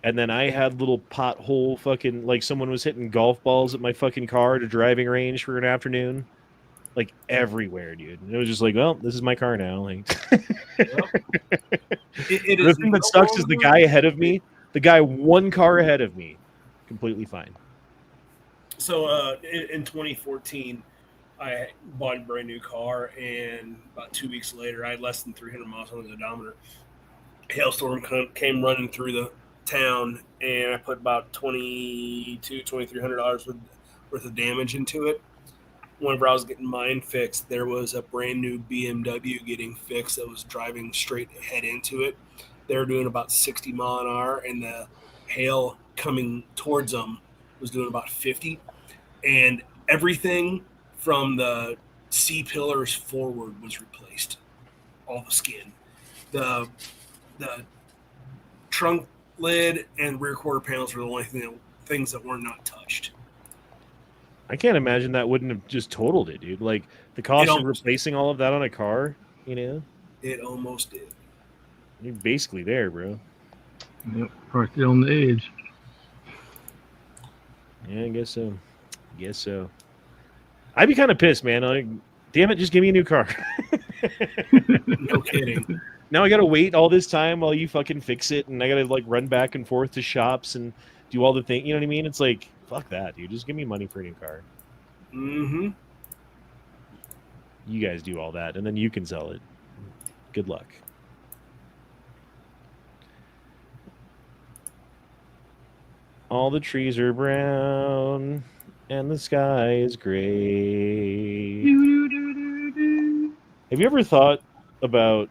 And then I had little pothole fucking like someone was hitting golf balls at my fucking car at a driving range for an afternoon. Like everywhere, dude. And it was just like, well, this is my car now. Like, the thing that sucks is the guy ahead of me, the guy one car ahead of me, completely fine. So in 2014, I bought a brand new car, and about 2 weeks later, I had less than 300 miles on the odometer. Hailstorm came running through the town, and I put about $2,300 worth of damage into it. Whenever I was getting mine fixed, there was a brand new BMW getting fixed that was driving straight ahead into it. They were doing about 60 mile an hour, and the hail coming towards them was doing about 50. And everything from the C-pillars forward was replaced. All the skin. The trunk lid and rear quarter panels were the only things that were not touched. I can't imagine that wouldn't have just totaled it, dude. Like the cost of replacing all of that on a car, you know? It almost did. You're basically there, bro. Yep, right there on the edge. Yeah, I guess so. I'd be kind of pissed, man. Like, damn it, just give me a new car. No kidding. Now I gotta wait all this time while you fucking fix it, and I gotta like run back and forth to shops and do all the things. You know what I mean? It's like, fuck that, dude. Just give me money for a new car. Mm-hmm. You guys do all that, and then you can sell it. Good luck. All the trees are brown, and the sky is gray. Have you ever thought about,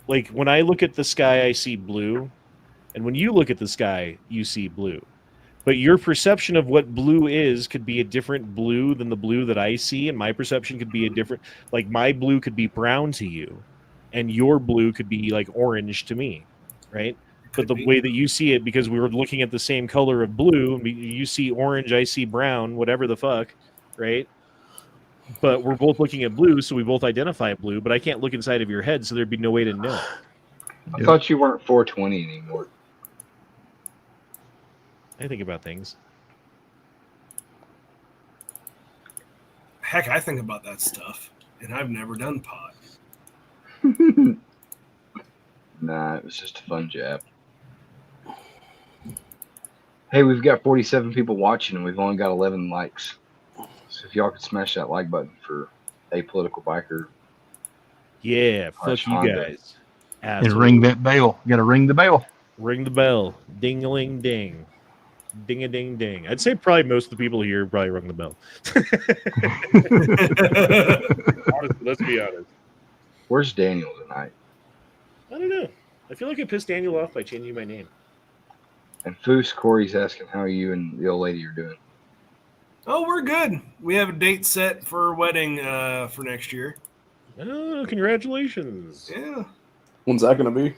like, when I look at the sky, I see blue, and when you look at the sky, you see blue. But your perception of what blue is could be a different blue than the blue that I see, and my perception could be a different, like, my blue could be brown to you, and your blue could be, like, orange to me, right? But the way that you see it, because we were looking at the same color of blue, you see orange, I see brown, whatever the fuck, right? But we're both looking at blue, so we both identify blue, but I can't look inside of your head, so there'd be no way to know. I thought you weren't 420 anymore. I think about things. Heck, I think about that stuff, and I've never done pot. Nah, it was just a fun jab. Hey, we've got 47 people watching, and we've only got 11 likes. So if y'all could smash that like button for Apolitical Biker. Yeah, fuck you Honda. guys. And Asshole. ring that bell. You got to ring the bell. Ring the bell. Ding-a-ling-ding. Ding-a-ding-ding. I'd say probably most of the people here probably rung the bell. Honestly, let's be honest. Where's Daniel tonight? I don't know. I feel like I pissed Daniel off by changing my name. And Foos, Corey's asking how you and the old lady are doing. Oh, we're good. We have a date set for a wedding for next year. Oh, congratulations. Yeah. When's that going to be?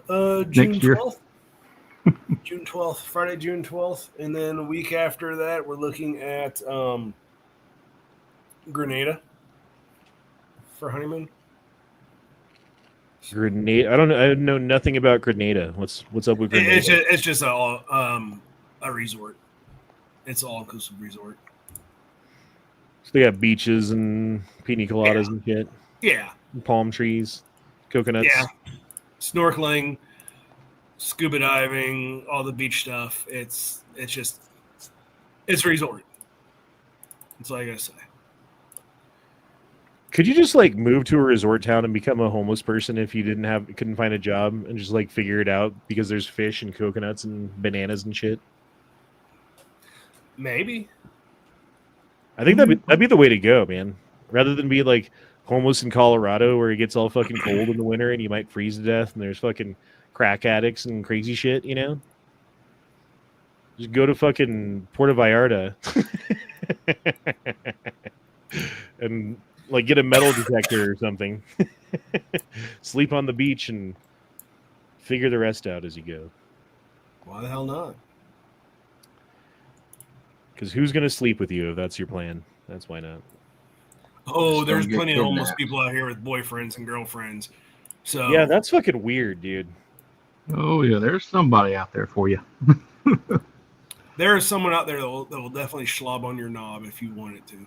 June Next year. 12th. June 12th, Friday, June 12th. And then a week after that, we're looking at Grenada for honeymoon. Grenada. I know nothing about Grenada. What's up with Grenada? It's just a resort. It's all inclusive resort. So they got beaches and pina coladas and shit. Yeah. And palm trees, coconuts. Yeah. Snorkeling, scuba diving, all the beach stuff. It's a resort. That's all I gotta say. Could you just like move to a resort town and become a homeless person if you couldn't find a job and just like figure it out because there's fish and coconuts and bananas and shit? Maybe. I think that'd be the way to go, man. Rather than be like homeless in Colorado where it gets all fucking cold in the winter and you might freeze to death and there's fucking crack addicts and crazy shit, you know? Just go to fucking Puerto Vallarta and like get a metal detector or something. Sleep on the beach and figure the rest out as you go. Why the hell not? Because who's going to sleep with you if that's your plan? That's why not. Oh, Just there's don't get plenty of homeless kidnapped. people out here with boyfriends and girlfriends. So Yeah, that's fucking weird, dude. Oh, yeah, there's somebody out there for you. there is someone out there that will definitely schlob on your knob if you want it to.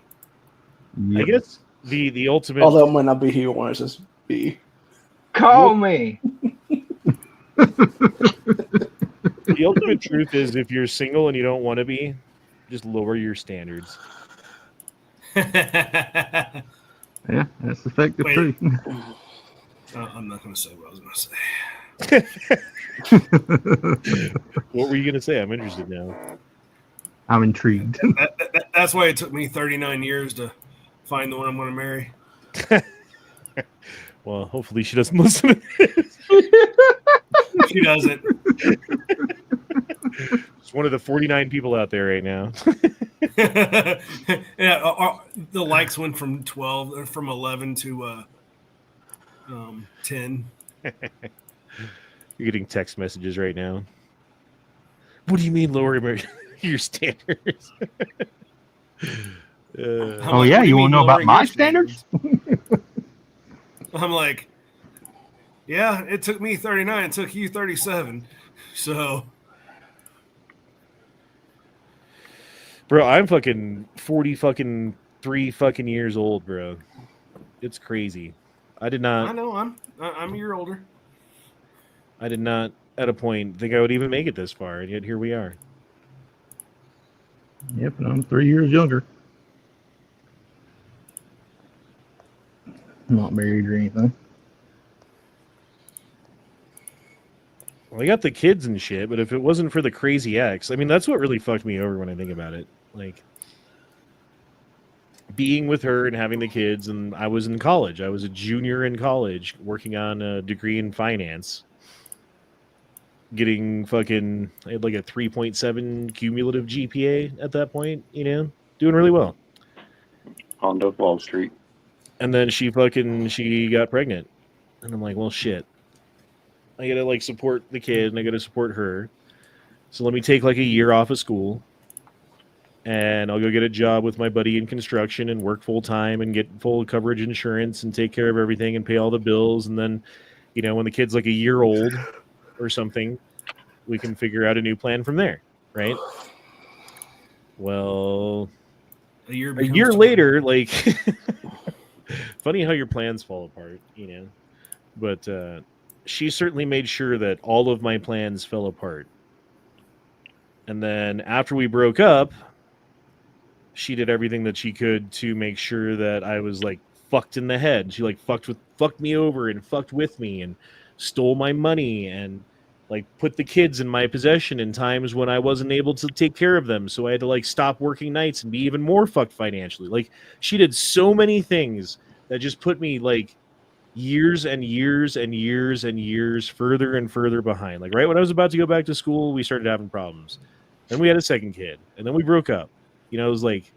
I guess the ultimate... Although it might not be who you want it to be. Call me. The ultimate truth is if you're single and you don't want to be, just lower your standards. Yeah, that's effective Wait. too. I'm not going to say what I was going to say. What were you going to say? I'm interested now. I'm intrigued. That's why it took me 39 years to find the one I'm going to marry. Well, hopefully she doesn't listen to this. She doesn't. It's one of the 49 people out there right now. Yeah, the likes went from 11 to 10. You're getting text messages right now. What do you mean lower your standards? Oh, yeah, you want to know about my standards? I'm like, yeah, it took me 39. It took you 37. So, Bro, I'm fucking 3 fucking years old, bro. It's crazy. I know I'm a year older. I did not at a point think I would even make it this far, and yet here we are. Yep, and I'm 3 years younger. not married or anything. Well, I got the kids and shit, but if it wasn't for the crazy ex, I mean, that's what really fucked me over when I think about it. Like, being with her and having the kids, and I was in college. I was a junior in college working on a degree in finance. Getting fucking, I had like a 3.7 cumulative GPA at that point, you know, doing really well. On Wall Street. And then she got pregnant. And I'm like, well, shit. I gotta like support the kid and I gotta support her. So let me take like a year off of school and I'll go get a job with my buddy in construction and work full time and get full coverage insurance and take care of everything and pay all the bills. And then, you know, when the kid's like a year old or something, we can figure out a new plan from there, right? Well, A year a year later, like, funny how your plans fall apart, you know? But she certainly made sure that all of my plans fell apart. And then after we broke up, she did everything that she could to make sure that I was like fucked in the head. She like fucked me over and fucked with me and stole my money and like put the kids in my possession in times when I wasn't able to take care of them. So I had to like stop working nights and be even more fucked financially. Like she did so many things that just put me like years and years and years and years further and further behind. Like right when I was about to go back to school, we started having problems. Then we had a second kid and then we broke up. You know, it was like,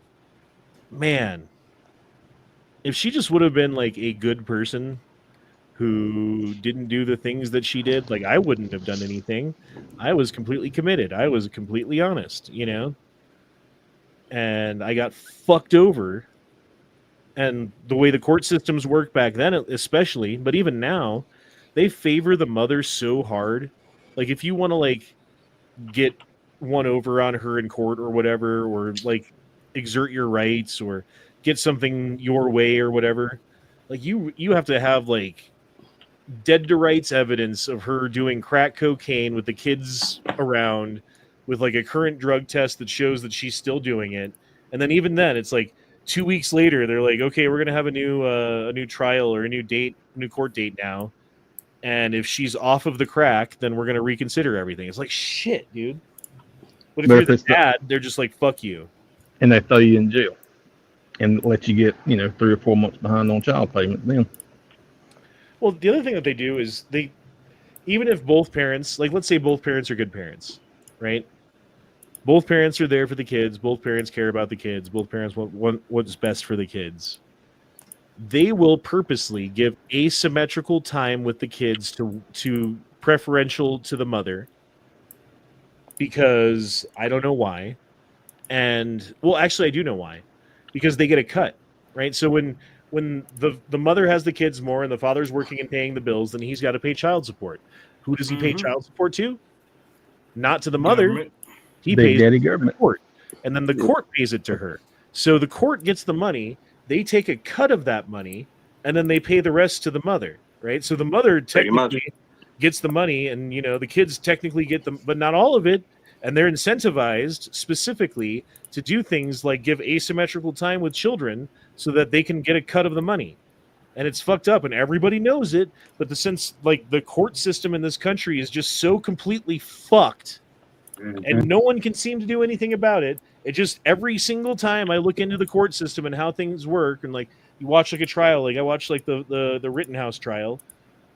man, if she just would have been like a good person who didn't do the things that she did, like I wouldn't have done anything. I was completely committed. I was completely honest, you know? And I got fucked over. And the way the court systems work back then, especially, but even now, they favor the mother so hard. Like if you want to like get one over on her in court or whatever, or like exert your rights or get something your way or whatever, like you have to have like dead to rights evidence of her doing crack cocaine with the kids around with like a current drug test that shows that she's still doing it. And then even then it's like 2 weeks later they're like, okay, we're gonna have a new trial or a new court date now, and if she's off of the crack then we're gonna reconsider everything. It's like, shit, dude. But if you're the dad, they're just like, fuck you. And they throw you in jail and let you get, 3 or 4 months behind on child payment then. Well, the other thing that they do is even if both parents, like let's say both parents are good parents, right? Both parents are there for the kids. Both parents care about the kids. Both parents want what's best for the kids. They will purposely give asymmetrical time with the kids to preferential to the mother, because I don't know why. And well, actually I do know why. Because they get a cut, right? So when the mother has the kids more and the father's working and paying the bills, then he's got to pay child support. Who does he pay child support to? Not to the mother. Government. He Big pays Daddy the government. court. And then the court pays it to her. So the court gets the money, they take a cut of that money, and then they pay the rest to the mother, right? So the mother technically gets the money, and the kids technically get them, but not all of it. And they're incentivized specifically to do things like give asymmetrical time with children so that they can get a cut of the money. And it's fucked up and everybody knows it. But the court system in this country is just so completely fucked, and no one can seem to do anything about it. It just, every single time I look into the court system and how things work, and like you watch like a trial, like I watched like the Rittenhouse trial,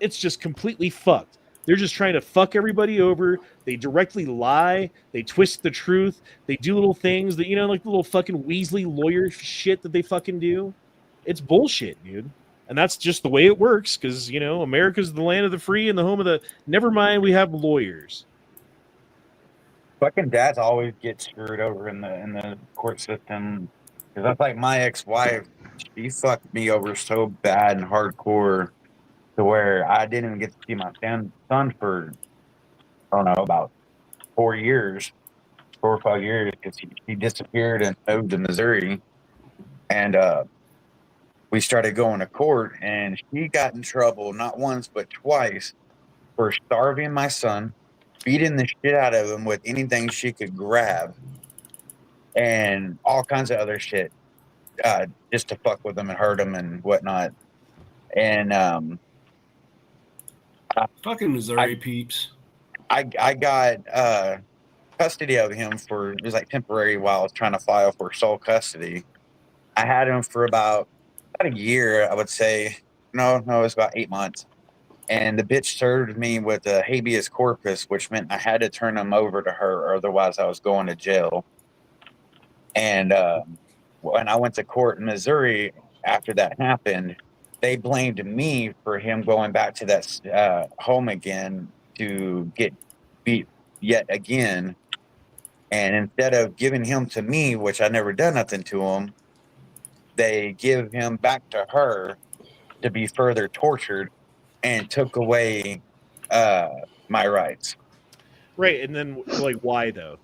it's just completely fucked. They're just trying to fuck everybody over. They directly lie. They twist the truth. They do little things that, like the little fucking Weasley lawyer shit that they fucking do. It's bullshit, dude. And that's just the way it works because, America's the land of the free and the home of the... Never mind, we have lawyers. Fucking dads always get screwed over in the court system. Because that's like my ex-wife. She fucked me over so bad and hardcore to where I didn't even get to see my son for, I don't know, about 4 or 5 years, because he disappeared and moved to Missouri. And we started going to court, and she got in trouble not once but twice for starving my son, beating the shit out of him with anything she could grab, and all kinds of other shit, just to fuck with him and hurt him and whatnot. And Fucking Missouri peeps. I got custody of him for, it was like temporary while I was trying to file for sole custody. I had him for about a year, I would say. No, it was about 8 months. And the bitch served me with a habeas corpus, which meant I had to turn him over to her, or otherwise I was going to jail. And when I went to court in Missouri after that happened, they blamed me for him going back to that home again to get beat yet again. And instead of giving him to me, which I never done nothing to him, they give him back to her to be further tortured and took away my rights. Right, and then like, why though?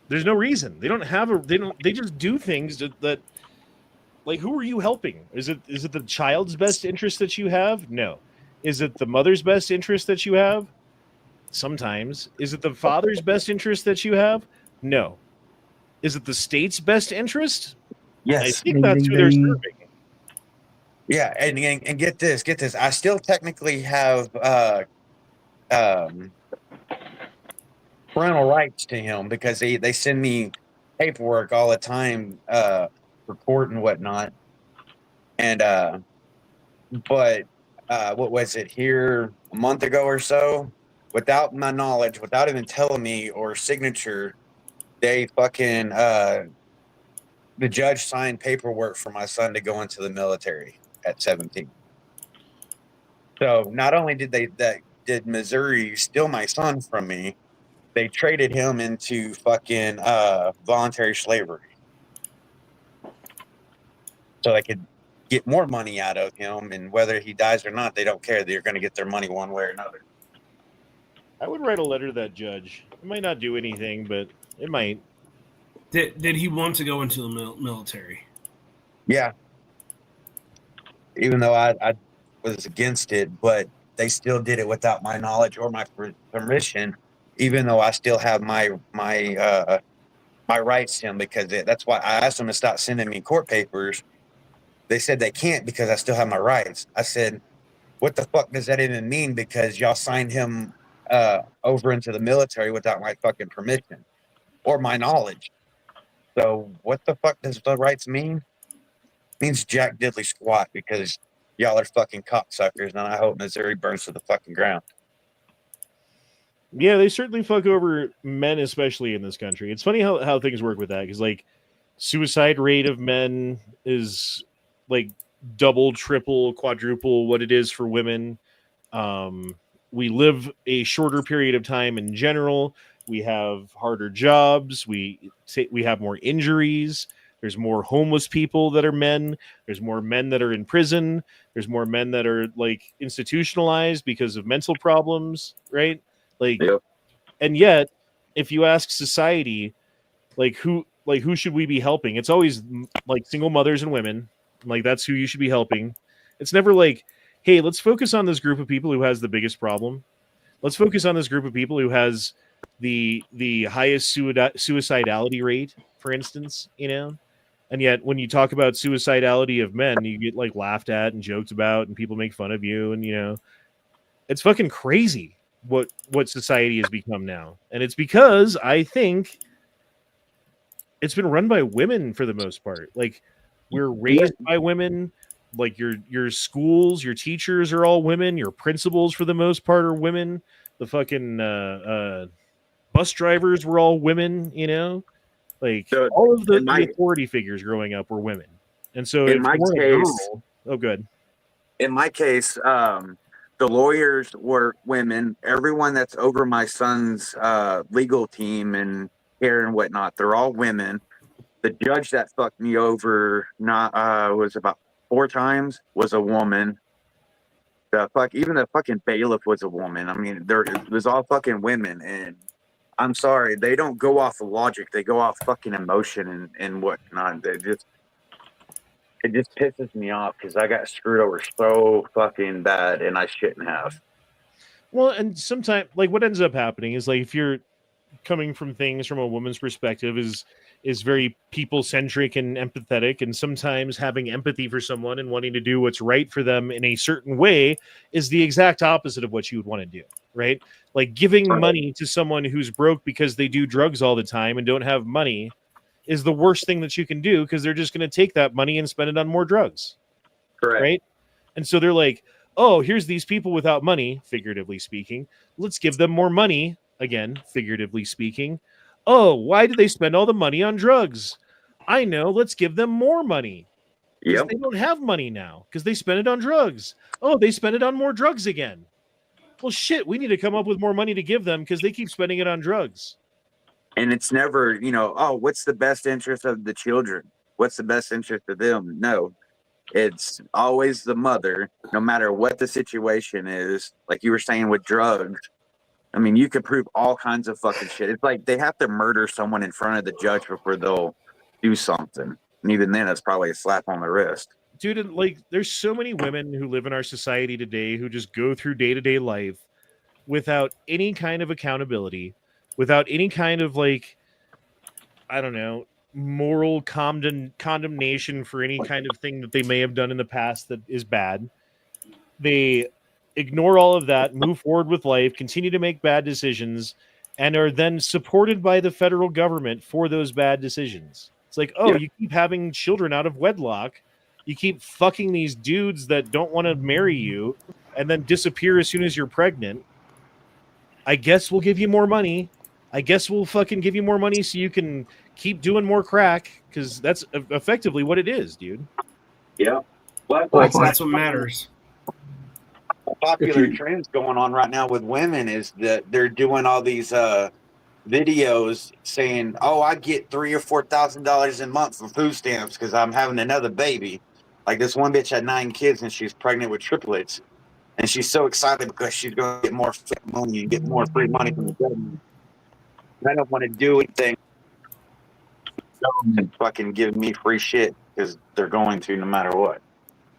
There's no reason. They don't have a. They just do things that like, who are you helping? Is it the child's best interest that you have? No. Is it the mother's best interest that you have? Sometimes. Is it the father's best interest that you have? No. Is it the state's best interest? Yes. I think that's who they're serving. Yeah, and get this. I still technically have parental rights to him because they send me paperwork all the time for court and whatnot. And but what was it here a month ago or so? Without my knowledge, without even telling me or signature, they fucking the judge signed paperwork for my son to go into the military at 17. So not only did Missouri steal my son from me, they traded him into fucking voluntary slavery. So they could get more money out of him, and whether he dies or not, they don't care. They're going to get their money one way or another. I would write a letter to that judge. It might not do anything, but it might. Did he want to go into the military? Yeah. Even though I was against it, but they still did it without my knowledge or my permission, even though I still have my rights to him, because that's why I asked them to stop sending me court papers. They said they can't because I still have my rights. I said, what the fuck does that even mean? Because y'all signed him over into the military without my fucking permission or my knowledge. So what the fuck does the rights mean? It means jack diddly squat, because y'all are fucking cocksuckers, and I hope Missouri burns to the fucking ground. Yeah, they certainly fuck over men, especially in this country. It's funny how things work with that, because like suicide rate of men is like double, triple, quadruple what it is for women. We live a shorter period of time in general. We have harder jobs. We have more injuries. There's more homeless people that are men. There's more men that are in prison. There's more men that are like institutionalized because of mental problems, right? Like, Yep. And yet, if you ask society, who should we be helping? It's always like single mothers and women. Like, that's who you should be helping. It's never like, hey, let's focus on this group of people who has the biggest problem. Let's focus on this group of people who has the highest suicidality rate, for instance, you know? And yet when you talk about suicidality of men, you get like laughed at and joked about, and people make fun of you, and you know, it's fucking crazy what society has become now. And it's because I think it's been run by women for the most part. Like, we're raised by women. Like your schools, your teachers are all women. Your principals, for the most part, are women. The fucking bus drivers were all women. You know, like So all of the authority figures growing up were women. And so, in my case, oh, good. In my case, the lawyers were women. Everyone that's over my son's legal team and care and whatnot, they're all women. The judge that fucked me over was about 4 times was a woman. Even the fucking bailiff was a woman. I mean, it was all fucking women. And I'm sorry, they don't go off of logic. They go off fucking emotion and whatnot. It just pisses me off because I got screwed over so fucking bad, and I shouldn't have. Well, and sometimes, like, what ends up happening is, like, if you're coming from things from a woman's perspective, is is very people-centric and empathetic, and sometimes having empathy for someone and wanting to do what's right for them in a certain way is the exact opposite of what you would want to do, right? Like giving money to someone who's broke because they do drugs all the time and don't have money is the worst thing that you can do, because they're just going to take that money and spend it on more drugs. Correct. Right? And so they're like, oh, here's these people without money, figuratively speaking. Let's give them more money, again, figuratively speaking. Oh, why did they spend all the money on drugs? I know, let's give them more money. Because Yep. they don't have money now, because they spent it on drugs. Oh, they spent it on more drugs again. Well, shit, we need to come up with more money to give them because they keep spending it on drugs. And it's never, oh, what's the best interest of the children? What's the best interest of them? No, it's always the mother, no matter what the situation is. Like you were saying with drugs, I mean, you could prove all kinds of fucking shit. It's like they have to murder someone in front of the judge before they'll do something. And even then, it's probably a slap on the wrist. Dude, like, there's so many women who live in our society today who just go through day-to-day life without any kind of accountability, without any kind of, like, I don't know, moral condemnation for any kind of thing that they may have done in the past that is bad. They ignore all of that, move forward with life, continue to make bad decisions, and are then supported by the federal government for those bad decisions. It's like, oh, you keep having children out of wedlock, you keep fucking these dudes that don't want to marry you, and then disappear as soon as you're pregnant. I guess we'll give you more money. I guess we'll fucking give you more money so you can keep doing more crack, because that's effectively what it is, dude. Yeah. Well, That's what matters. Popular trends going on right now with women is that they're doing all these videos saying, "Oh, I get $3,000 or $4,000 a month for food stamps because I'm having another baby." Like this one bitch had 9 kids and she's pregnant with triplets, and she's so excited because she's going to get more money and get more free money from the government. And I don't want to do anything and fucking give me free shit because they're going to no matter what.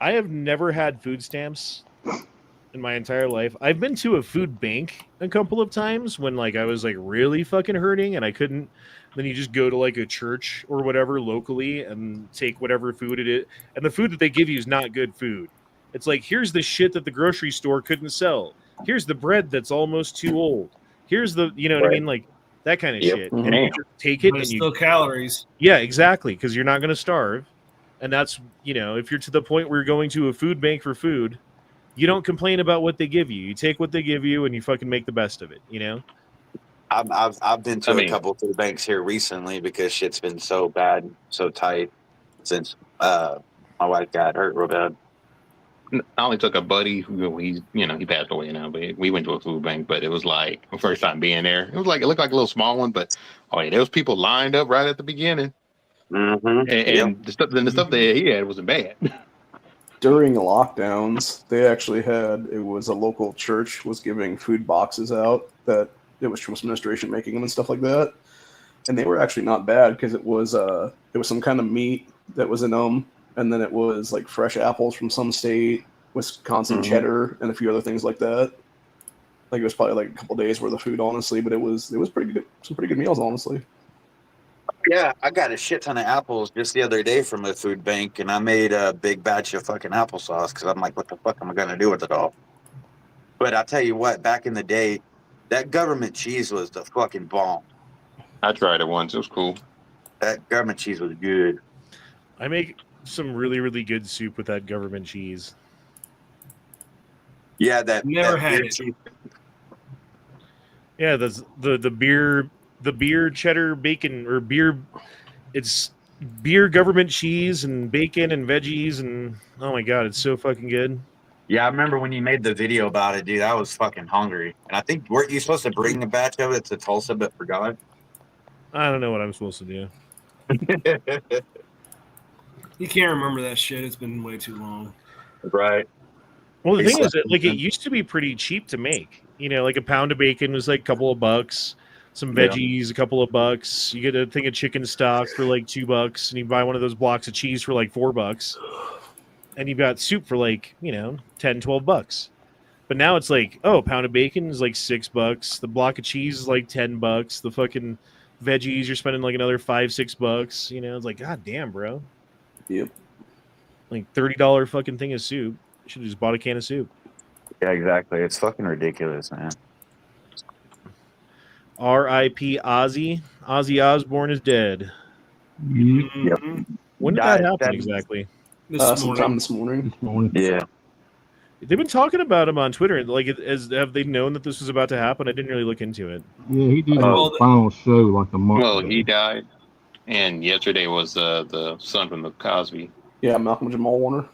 I have never had food stamps in my entire life. I've been to a food bank a couple of times when like I was like really fucking hurting and I couldn't. Then you just go to like a church or whatever locally and take whatever food it is. And the food that they give you is not good food. It's like, here's the shit that the grocery store couldn't sell. Here's the bread that's almost too old. Here's the, you know what I mean? Like that kind of shit. And you just take it But and it's you still calories. Yeah, exactly. Because you're not going to starve. And that's, you know, if you're to the point where you're going to a food bank for food, you don't complain about what they give you. You take what they give you and you fucking make the best of it, you know? I've been to a couple food banks here recently because shit's been so bad, so tight since my wife got hurt real bad. I only took a buddy who he passed away now, but we went to a food bank, but it was like the first time being there. It looked like a little small one, but there was people lined up right at the beginning. Mm-hmm. And the stuff that he had wasn't bad. During lockdowns, they actually had, it was a local church was giving food boxes out that it was Trump's administration making them and stuff like that. And they were actually not bad because it was some kind of meat that was in them. And then it was like fresh apples from some state, Wisconsin cheddar, and a few other things like that. Like it was probably like a couple days worth of food, honestly, but it was pretty good, some pretty good meals, honestly. Yeah, I got a shit ton of apples just the other day from a food bank, and I made a big batch of fucking applesauce because I'm like, what the fuck am I gonna do with it all? But I tell you what, back in the day, that government cheese was the fucking bomb. I tried it once; it was cool. That government cheese was good. I make some really, really good soup with that government cheese. Yeah, that Never that had beer it. cheese. Yeah, that's the beer cheddar bacon or beer. It's beer government cheese and bacon and veggies and oh my god, it's so fucking good. Yeah, I remember when you made the video about it, dude. I was fucking hungry, and I think weren't you supposed to bring a batch of it to Tulsa, but forgot? I don't know what I'm supposed to do. You can't remember that shit. It's been way too long. Right. Well, the thing is that like it used to be pretty cheap to make. You know, like a pound of bacon was like a couple of bucks. Some veggies, a couple of bucks. You get a thing of chicken stock for like $2, and you buy one of those blocks of cheese for like $4. And you've got soup for like, you know, $10-12. But now it's like, oh, a pound of bacon is like $6. The block of cheese is like $10. The fucking veggies, you're spending like another $5-6. You know, it's like, God damn, bro. Yep. Like $30 fucking thing of soup. Should have just bought a can of soup. Yeah, exactly. It's fucking ridiculous, man. R.I.P. Ozzy. Ozzy Osbourne is dead. Mhm. When did Died that happen 7 exactly? Sometime this morning. This morning. Yeah. They've been talking about him on Twitter. Like, have they known that this was about to happen? I didn't really look into it. Yeah, he did Oh. his final show like a month Well, ago. he died, and yesterday was the son from the Cosby. Yeah, Malcolm Jamal Warner.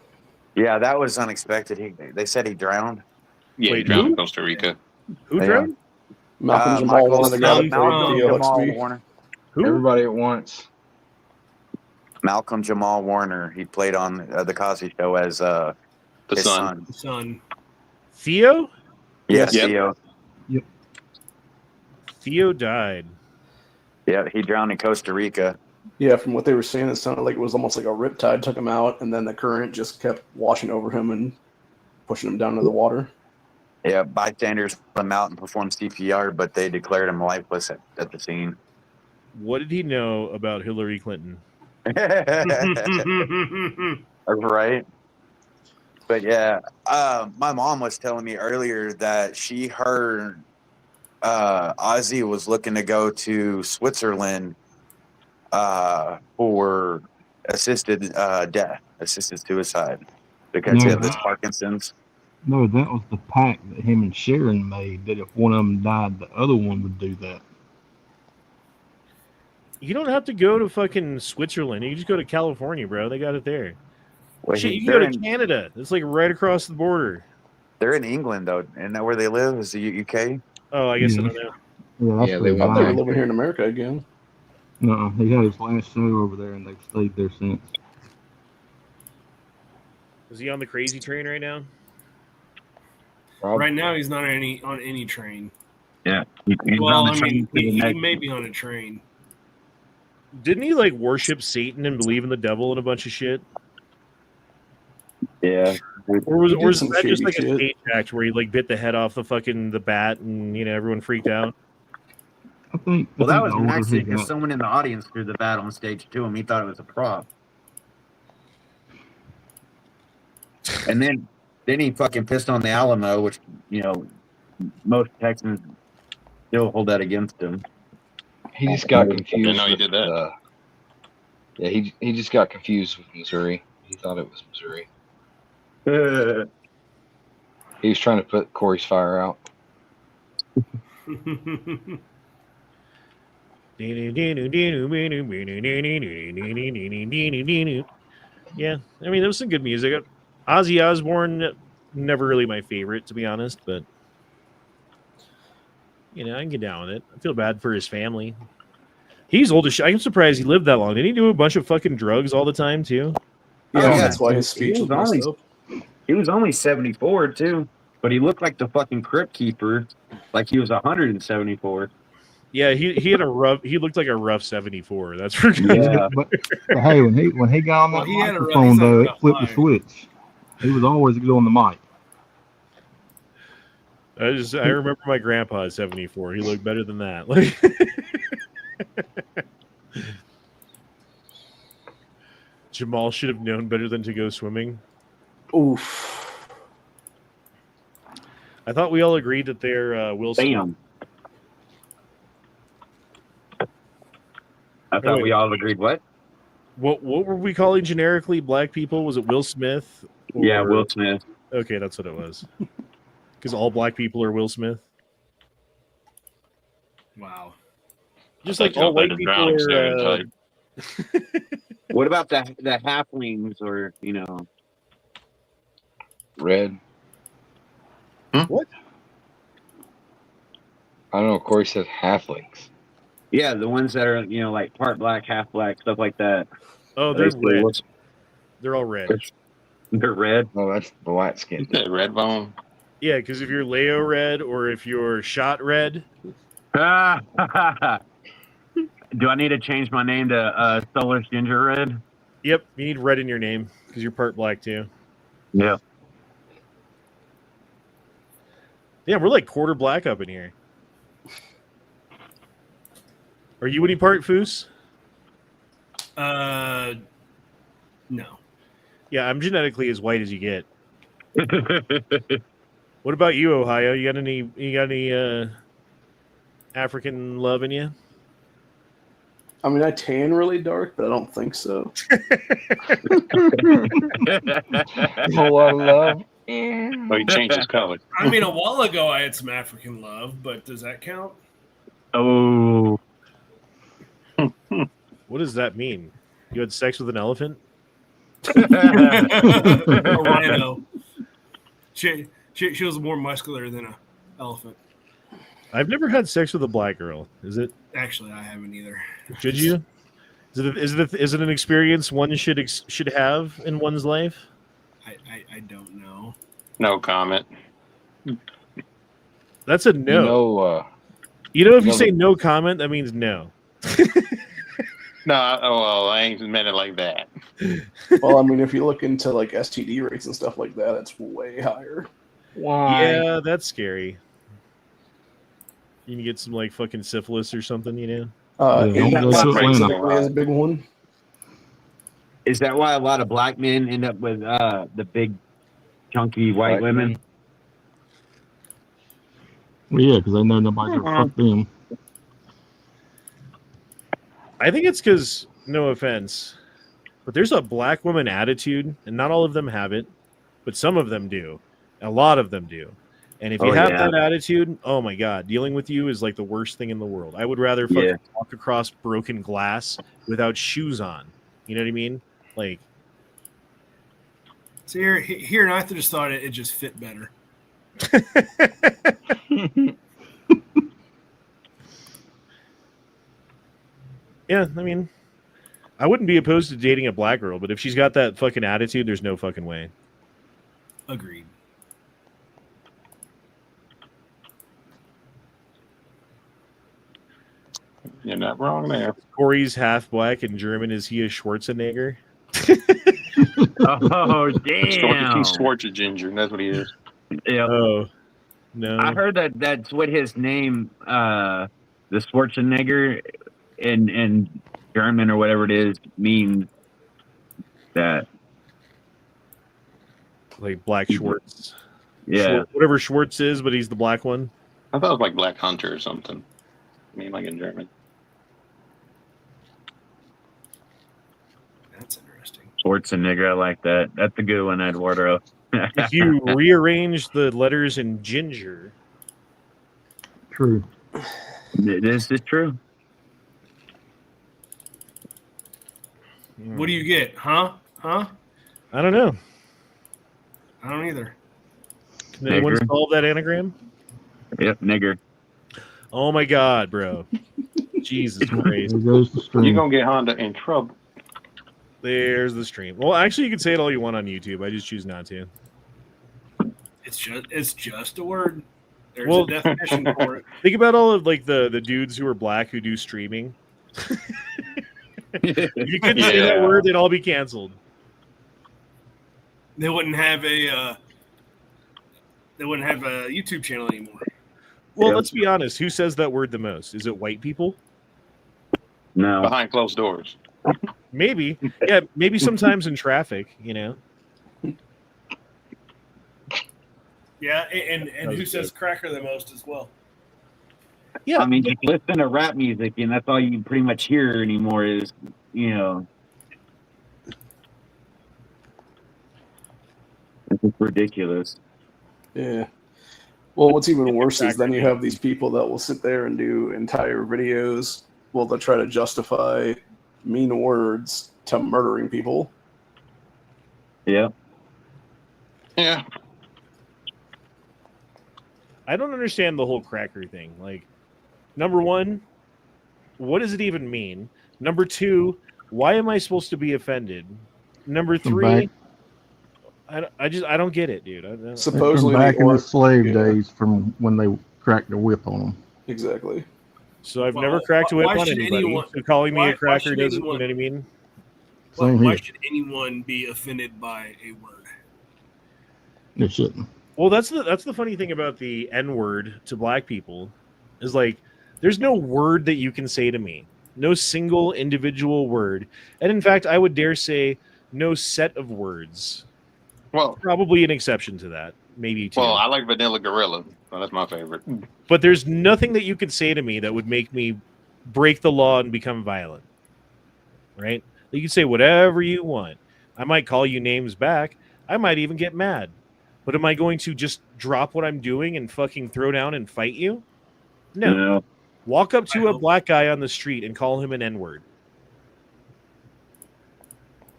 Yeah, that was unexpected. They said he drowned. Yeah, he Wait, drowned who? in Costa Rica. Who Yeah. drowned? Malcolm Jamal Michael Warner, the guy that played Malcolm Theo Jamal Huxley. Warner. Who? Everybody at once. Malcolm Jamal Warner. He played on the Cosby Show as The his son. son. Son. Theo? Yes, Yep. Theo. Theo died. Yeah, he drowned in Costa Rica. Yeah, from what they were saying, it sounded like it was almost like a riptide took him out, and then the current just kept washing over him and pushing him down into the water. Yeah, bystanders pulled him out and performed CPR, but they declared him lifeless at the scene. What did he know about Hillary Clinton? Right. But yeah, my mom was telling me earlier that she heard Ozzy was looking to go to Switzerland for assisted death, assisted suicide, because he had this Parkinson's. No, that was the pact that him and Sharon made, that if one of them died, the other one would do that. You don't have to go to fucking Switzerland. You can just go to California, bro. They got it there. Well, Shit, you can go to Canada. It's like right across the border. They're in England, though. Isn't that where they live? Is the UK? Oh, I guess I Yeah. don't know. Yeah, that's Yeah, where they he I thought they were died. living here in America again. No, he had his last show over there, and they've stayed there since. Is he on the crazy train right now? Right now, he's not on any train. Yeah. He's Well, on the I train mean, to the he next- may be on a train. Didn't he like worship Satan and believe in the devil and a bunch of shit? Yeah. Or was He did some that just shady like a shit. stage act where he like bit the head off the bat and everyone freaked out? I think. Well, I that think was the an older he accident because got- someone in the audience threw the bat on stage to him. He thought it was a prop. And then he fucking pissed on the Alamo, which, most Texans still hold that against him. He just got confused. Didn't know he with, did that. Yeah, he just got confused with Missouri. He thought it was Missouri. He was trying to put Corey's fire out. Yeah, I mean, there was some good music. Ozzy Osbourne, never really my favorite, to be honest, but I can get down with it. I feel bad for his family. He's old as shit. I'm surprised he lived that long. Didn't he do a bunch of fucking drugs all the time, too? Yeah, Oh, yeah. that's why his speech He was was messed only- up. He was only 74, too. But he looked like the fucking crypt keeper, like he was 174. Yeah, he had he looked like a rough 74. That's for good. Yeah. But hey, when he got on Well, that he had a rough- microphone, he's like though, it about flipped the 5. switch. He was always good on the mic. I remember my grandpa at 74. He looked better than that. Like Jamal should have known better than to go swimming. Oof. I thought we all agreed that they're Will Smith. Bam. I thought we all agreed. What? What were we calling generically black people? Was it Will Smith? Yeah, or- Will Smith. Okay, that's what it was. Because all black people are Will Smith. Wow. Just like all white people are. What about the halflings or Red. What? I don't know. Corey said halflings. Yeah, the ones that are like part black, half black, stuff like that. Oh, they're Basically, red. what's- They're all red. They're red. Oh, that's the white skin. Red bone. Yeah, because if you're Leo red or if you're shot red, Do I need to change my name to Soulless Ginger Red? yep, you need red in your name because you're part black too. Yeah. Yeah, we're like quarter black up in here. Are you any part Foos? No. Yeah, I'm genetically as white as you get. What about you, Ohio? You got any African love in you? I mean, I tan really dark, but I don't think so. More love. Oh, he changed his color. I mean, a while ago I had some African love, but does that count? Oh, What does that mean? You had sex with an elephant? A rhino. She was more muscular than an elephant. I've never had sex with a black girl. Is it? Actually, I haven't either. Should you? Is it an experience one should have in one's life? I don't know. No comment. That's a no. If you say no comment, that means no. No, I ain't meant it like that. Well, I mean, if you look into like STD rates and stuff like that, it's way higher. Why? Yeah, that's scary. You can get some like fucking syphilis or something, Yeah, Atlanta is a big one. is that why a lot of black men end up with the big, chunky white women? Well, yeah, because they know nobody's gonna fuck them. I think it's because, no offense, but there's a black woman attitude, and not all of them have it, but some of them do. A lot of them do. And if you have that attitude, oh my God, dealing with you is like the worst thing in the world. I would rather fucking walk across broken glass without shoes on. You know what I mean? Like, So here, and I just thought it just fit better. yeah, I mean, I wouldn't be opposed to dating a black girl, but if she's got that fucking attitude, there's no fucking way. Agreed. You're not wrong there. Corey's half black and German. Is he a Schwarzenegger? Oh, damn. He's Schwarzer Ginger, and that's what he is. Yeah. Oh, no. I heard that's what his name, the Schwarzenegger in German or whatever it is, means that. Like Black Schwartz. Yeah. Whatever Schwartz is, but he's the black one. I thought it was like Black Hunter or something. I mean, like in German. That's interesting. Schwarzenegger, I like that. That's a good one, Eduardo. If you rearrange the letters in ginger. True. This is true. What do you get? Huh? I don't know. I don't either. Can anyone Nigger. solve that anagram? Yep, nigger. Oh my God, bro. Jesus Christ. There goes the stream. You're going to get Honda in trouble. There's the stream. Well, actually, you can say it all you want on YouTube. I just choose not to. It's just a word. There's Well- a definition for it. Think about all of like the dudes who are black who do streaming. If you couldn't say that Yeah. word, they'd all be canceled. They wouldn't have a YouTube channel anymore. Well, Yep. let's be honest. Who says that word the most? Is it white people? No. Behind closed doors. Maybe. Yeah, maybe sometimes in traffic, you know. Yeah, and who says cracker the most as well? Yeah. I mean, just listen to rap music, and that's all you pretty much hear anymore is, you know. It's ridiculous. Yeah. Well, what's even worse is then you have these people that will sit there and do entire videos. Well, they'll try to justify mean words to murdering people. Yeah. Yeah. I don't understand the whole cracker thing. Like, number one, what does it even mean? Number two, why am I supposed to be offended? Number three, I don't get it, dude. I don't. Supposedly, From back the in the orc- slave yeah, days, from when they cracked the whip on them. Exactly. So I've Well, never cracked a whip why on should anybody. anyone- So calling me why- a cracker why should doesn't, you anyone- know what I mean? Same Why here. should anyone be offended by a word? They shouldn't. Well, that's the funny thing about the N-word to black people is like There's no word that you can say to me. No single individual word. And in fact, I would dare say no set of words. Well, Probably an exception to that. Maybe two. well, I like Vanilla Gorilla. Well, that's my favorite. But there's nothing that you could say to me that would make me break the law and become violent. Right? You can say whatever you want. I might call you names back. I might even get mad. But am I going to just drop what I'm doing and fucking throw down and fight you? No. Walk up to a black guy on the street and call him an N-word.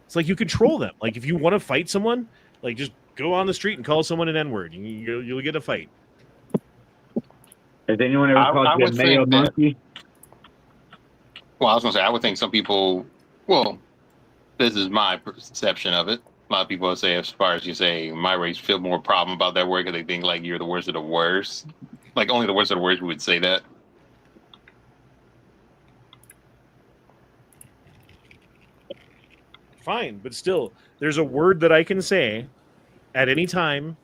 It's like you control them. Like if you want to fight someone, like just go on the street and call someone an N-word. You'll get a fight. Has anyone ever called you a mayo monkey? Well, I was gonna say I would think some people. Well, this is my perception of it. A lot of people would say, as far as you say, my race feel more problem about that word because they think like you're the worst of the worst. Like only the worst of the worst would say that. Fine, but still, there's a word that I can say at any time,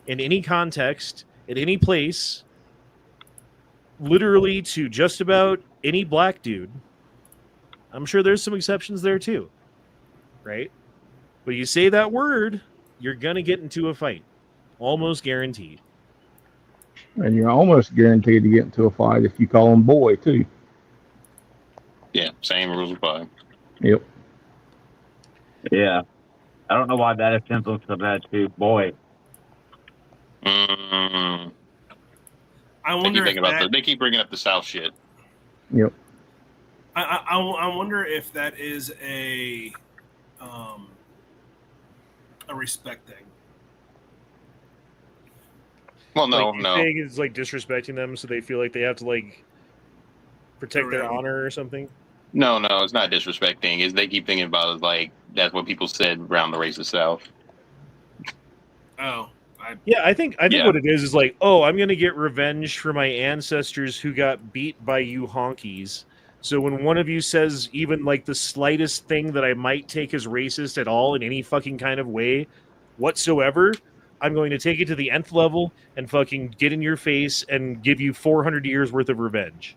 in any context, at any place, literally to just about any black dude. I'm sure there's some exceptions there too, right? But you say that word, you're going to get into a fight. Almost guaranteed. And you're almost guaranteed to get into a fight if you call him boy, too. Yeah, same rules apply. Yep. Yeah. I don't know why that offense looks so bad, too. Boy. Mm-hmm. I wonder They keep bringing up the South shit. Yep. I wonder if that is a respect thing. Well, no. Saying it's like disrespecting them, so they feel like they have to like protect their honor or something. No, it's not disrespecting. Is they keep thinking about it like that's what people said around the race of South. Oh, I think what it is like, oh, I'm gonna get revenge for my ancestors who got beat by you honkies. So when one of you says even like the slightest thing that I might take as racist at all in any fucking kind of way whatsoever, I'm going to take it to the nth level and fucking get in your face and give you 400 years worth of revenge.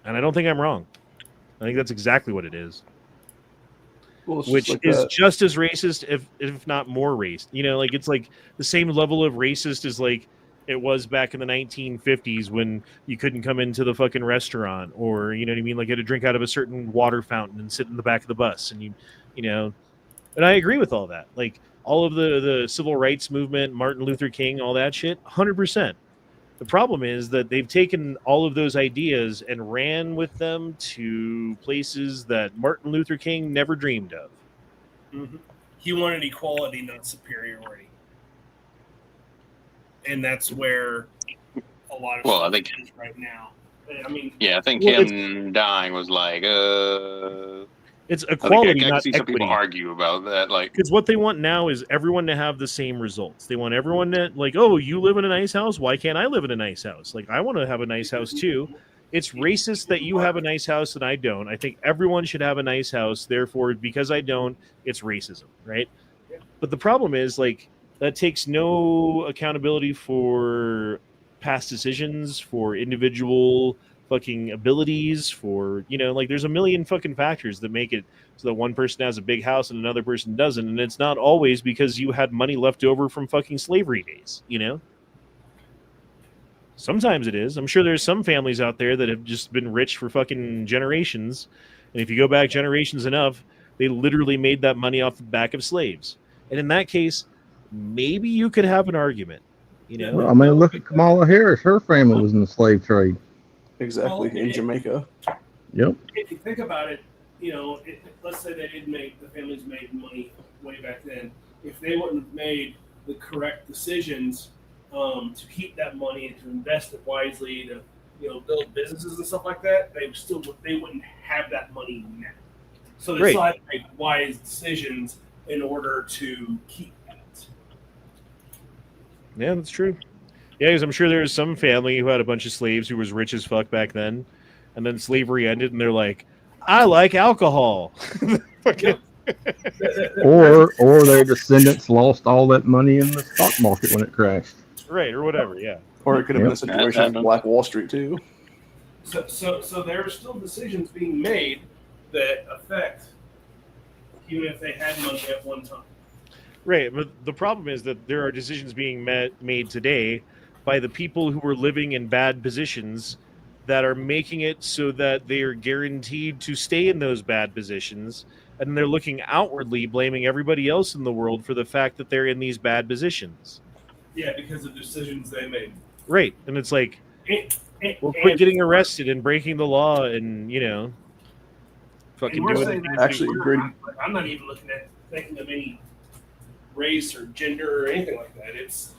And I don't think I'm wrong. I think that's exactly what it is. Well, Which like is that. just as racist, if not more racist. You know, like it's like the same level of racist as like it was back in the 1950s when you couldn't come into the fucking restaurant, or you know what I mean, like you had to drink out of a certain water fountain and sit in the back of the bus, and you know. And I agree with all that. Like all of the civil rights movement, Martin Luther King, all that shit, 100%. The problem is that they've taken all of those ideas and ran with them to places that Martin Luther King never dreamed of. Mm-hmm. He wanted equality, not superiority. And that's where a lot of I think is right now. I mean, I think him dying was like, it's equality, I can not see equity. some people argue about that, like, because what they want now is everyone to have the same results. They want everyone to like, oh, you live in a nice house. Why can't I live in a nice house? Like, I want to have a nice house too. It's racist that you have a nice house and I don't. I think everyone should have a nice house. Therefore, because I don't, it's racism, right? But the problem is like that takes no accountability for past decisions, for individual fucking abilities, for, you know, like there's a million fucking factors that make it so that one person has a big house and another person doesn't. And it's not always because you had money left over from fucking slavery days, you know? Sometimes it is. I'm sure there's some families out there that have just been rich for fucking generations. And if you go back generations enough, they literally made that money off the back of slaves. And in that case, maybe you could have an argument, you know? Well, I mean, look at Kamala Harris. Her family was in the slave trade. Exactly, in Jamaica. Yep. if you think about it, you know, let's say they did the families made money way back then. If they wouldn't have made the correct decisions to keep that money and to invest it wisely, to, you know, build businesses and stuff like that, they wouldn't have that money now. So they still had to make wise decisions in order to keep that. Yeah, that's true. Yeah, because I'm sure there was some family who had a bunch of slaves who was rich as fuck back then, and then slavery ended, and they're like, "I like alcohol." or their descendants lost all that money in the stock market when it crashed. Right, or whatever. Yeah. Or it could have been a Yep. situation like Black Wall Street too. So there are still decisions being made that affect, even if they had money at one time. Right, but the problem is that there are decisions being made today by the people who are living in bad positions that are making it so that they are guaranteed to stay in those bad positions, and they're looking outwardly, blaming everybody else in the world for the fact that they're in these bad positions. Yeah, because of decisions they made. Right, and it's like, And, well, quit getting arrested and breaking the law, and fucking we're doing. saying that Actually, great. I'm not even thinking of any race or gender or anything like that. It's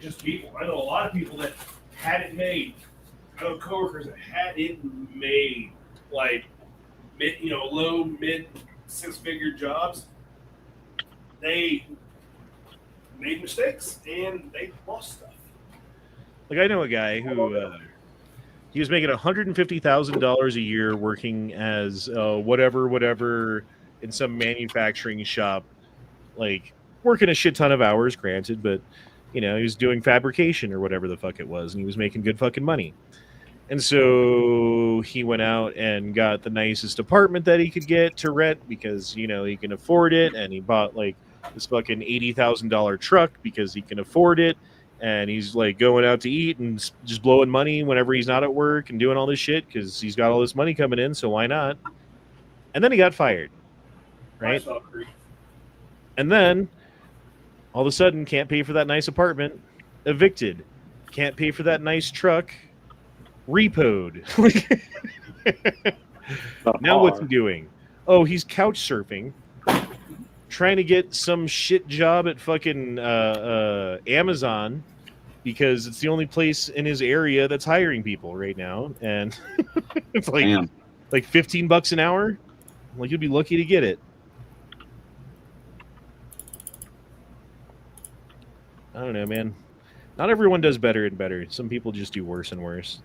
just people. I know a lot of people that had it made. I know coworkers that had it made, like low, mid, 6-figure jobs. They made mistakes and they lost stuff. Like, I know a guy who he was making $150,000 a year working as whatever in some manufacturing shop, like working a shit ton of hours, granted, but he was doing fabrication or whatever the fuck it was, and he was making good fucking money. And so he went out and got the nicest apartment that he could get to rent because he can afford it, and he bought like this fucking $80,000 truck because he can afford it. And he's like going out to eat and just blowing money whenever he's not at work and doing all this shit because he's got all this money coming in. So why not? And then he got fired, right? And then all of a sudden can't pay for that nice apartment, evicted, can't pay for that nice truck, repoed. Now what's he doing? Oh, he's couch surfing, trying to get some shit job at fucking Amazon because it's the only place in his area that's hiring people right now, and it's like $15 an hour. Like, you'll be lucky to get it. I don't know, man. Not everyone does better and better. Some people just do worse and worse.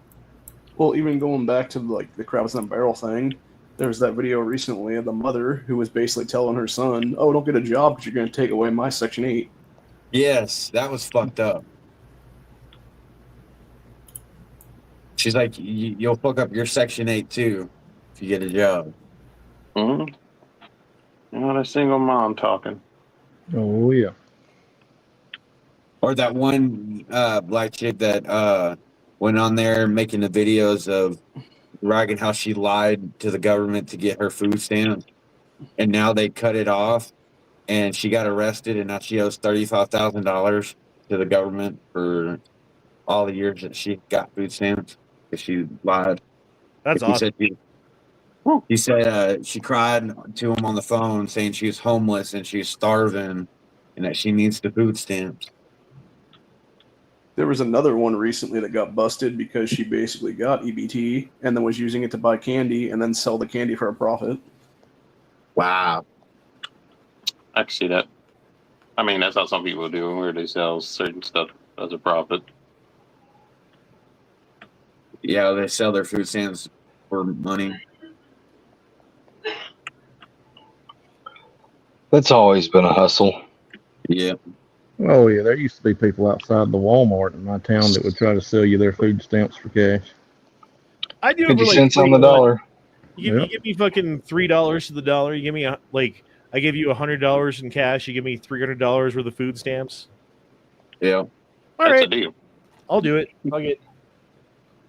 Well, even going back to like the crabs in a barrel thing, there was that video recently of the mother who was basically telling her son, "Oh, don't get a job because you're going to take away my Section 8." Yes, that was fucked up. She's like, you'll fuck up your Section 8 too if you get a job. Mm-hmm. Not a single mom talking. Oh yeah. Or that one black chick that went on there making the videos of bragging how she lied to the government to get her food stamps, and now they cut it off, and she got arrested, and now she owes $35,000 to the government for all the years that she got food stamps because she lied. That's awesome. He said she cried to him on the phone saying she was homeless and she was starving and that she needs the food stamps. There was another one recently that got busted because she basically got EBT and then was using it to buy candy and then sell the candy for a profit. Wow. I can see that. I mean, that's how some people do, where they sell certain stuff as a profit. Yeah, they sell their food stamps for money. That's always been a hustle. Yeah. Oh yeah, there used to be people outside the Walmart in my town that would try to sell you their food stamps for cash. I do it 50 for like cents on the dollar. You give me fucking $3 to the dollar. You give me I give you $100 in cash. You give me $300 worth of food stamps. Yeah. All That's right, a deal. I'll do it. Fuck it.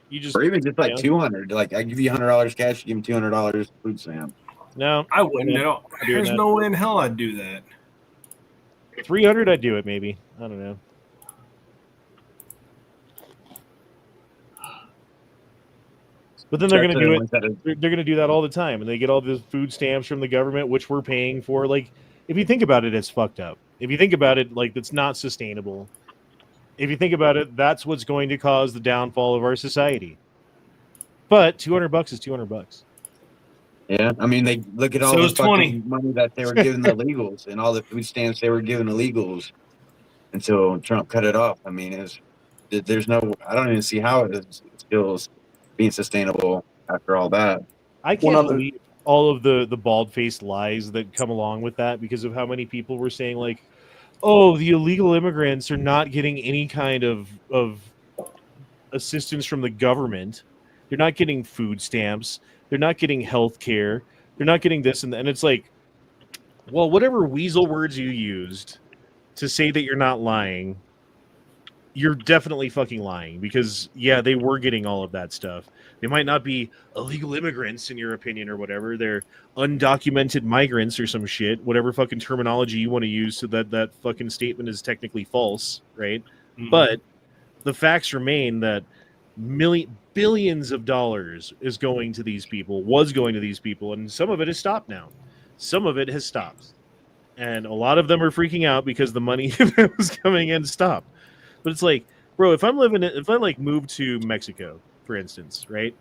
You just Or even just like $200. Like I give you $100 cash, you give me $200 food stamp. No, I wouldn't at all. doing There's that. no way in hell I'd do that. 300, I'd do it maybe. I don't know. But then they're going to do it. They're going to do that all the time, and they get all the food stamps from the government, which we're paying for. Like, if you think about it, it's fucked up. If you think about it, like, it's not sustainable. If you think about it, that's what's going to cause the downfall of our society. But $200 is $200. Yeah, I mean, they look at all So the it's 20. fucking money that they were giving the illegals and all the food stamps they were giving illegals until Trump cut it off. I mean, there's no, I don't even see how it is still being sustainable after all that. I can't believe all of the bald-faced lies that come along with that because of how many people were saying, like, oh, the illegal immigrants are not getting any kind of assistance from the government. They're not getting food stamps. They're not getting health care. They're not getting this and that. And it's like, well, whatever weasel words you used to say that you're not lying, you're definitely fucking lying, because yeah, they were getting all of that stuff. They might not be illegal immigrants in your opinion or whatever. They're undocumented migrants or some shit, whatever fucking terminology you want to use so that that fucking statement is technically false, right? Mhm. But the facts remain that billions of dollars is going to these people, was going to these people, and some of it has stopped now. Some of it has stopped. And a lot of them are freaking out because the money that was coming in stopped. But it's like, bro, if I like move to Mexico, for instance, right?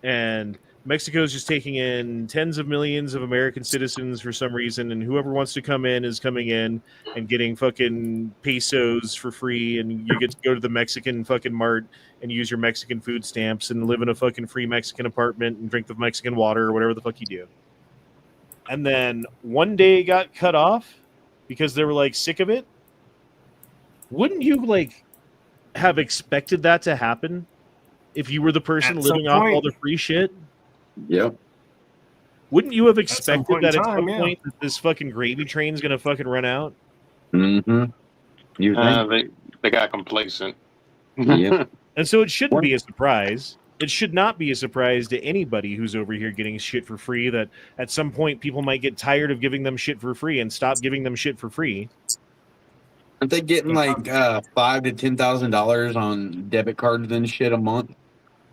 And Mexico's just taking in tens of millions of American citizens for some reason, and whoever wants to come in is coming in and getting fucking pesos for free, and you get to go to the Mexican fucking mart and use your Mexican food stamps and live in a fucking free Mexican apartment and drink the Mexican water or whatever the fuck you do. And then one day it got cut off because they were like sick of it. Wouldn't you like have expected that to happen if you were the person At some living off all point. the free shit? Yep. Wouldn't you have some expected point in that at time, some yeah. point that this fucking gravy train's gonna fucking run out? Mm-hmm. You think? They got complacent. Yep. And so it shouldn't be a surprise. It should not be a surprise to anybody who's over here getting shit for free that at some point people might get tired of giving them shit for free and stop giving them shit for free. Aren't they getting like $5,000 to $10,000 on debit cards and shit a month?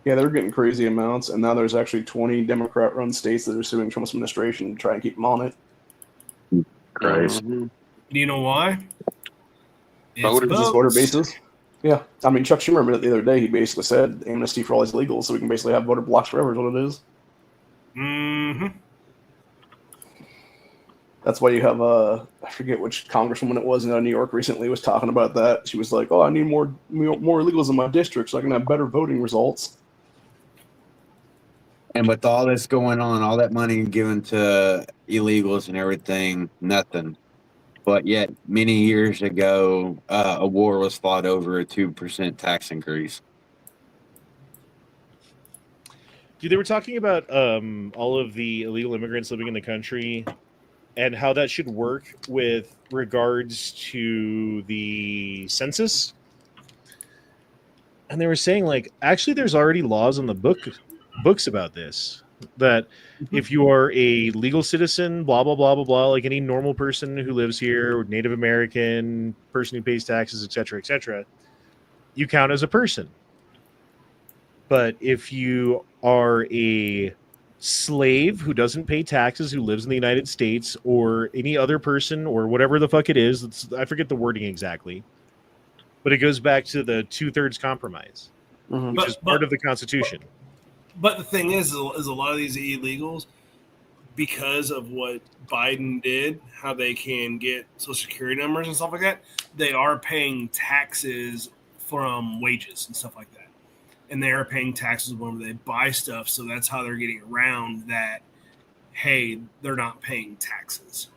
Yeah, they're getting crazy amounts, and now there's actually 20 Democrat-run states that are suing Trump's administration to try and keep them on it. Christ. Mhm. Do you know why? It's Voters. Is this votes. voter basis? Yeah. I mean, Chuck Schumer admitted the other day, he basically said amnesty for all these illegals, so we can basically have voter blocks forever is what it is. Mm-hmm. That's why you have, I forget which congresswoman it was in New York recently was talking about that. She was like, oh, I need more illegals in my district so I can have better voting results. And with all this going on, all that money given to illegals and everything, nothing. But yet, many years ago, a war was fought over a 2% tax increase. Dude, they were talking about all of the illegal immigrants living in the country and how that should work with regards to the census. And they were saying, like, actually, there's already laws on the books about this. That if you are a legal citizen, blah, blah, blah, blah, blah, like any normal person who lives here, or Native American, person who pays taxes, etc., you count as a person. But if you are a slave who doesn't pay taxes, who lives in the United States, or any other person, or whatever the fuck it is, I forget the wording exactly, but it goes back to the 2/3 compromise, which is part of the Constitution. But the thing is a lot of these illegals, because of what Biden did, how they can get Social Security numbers and stuff like that, they are paying taxes from wages and stuff like that. And they are paying taxes whenever they buy stuff. So that's how they're getting around that, hey, they're not paying taxes.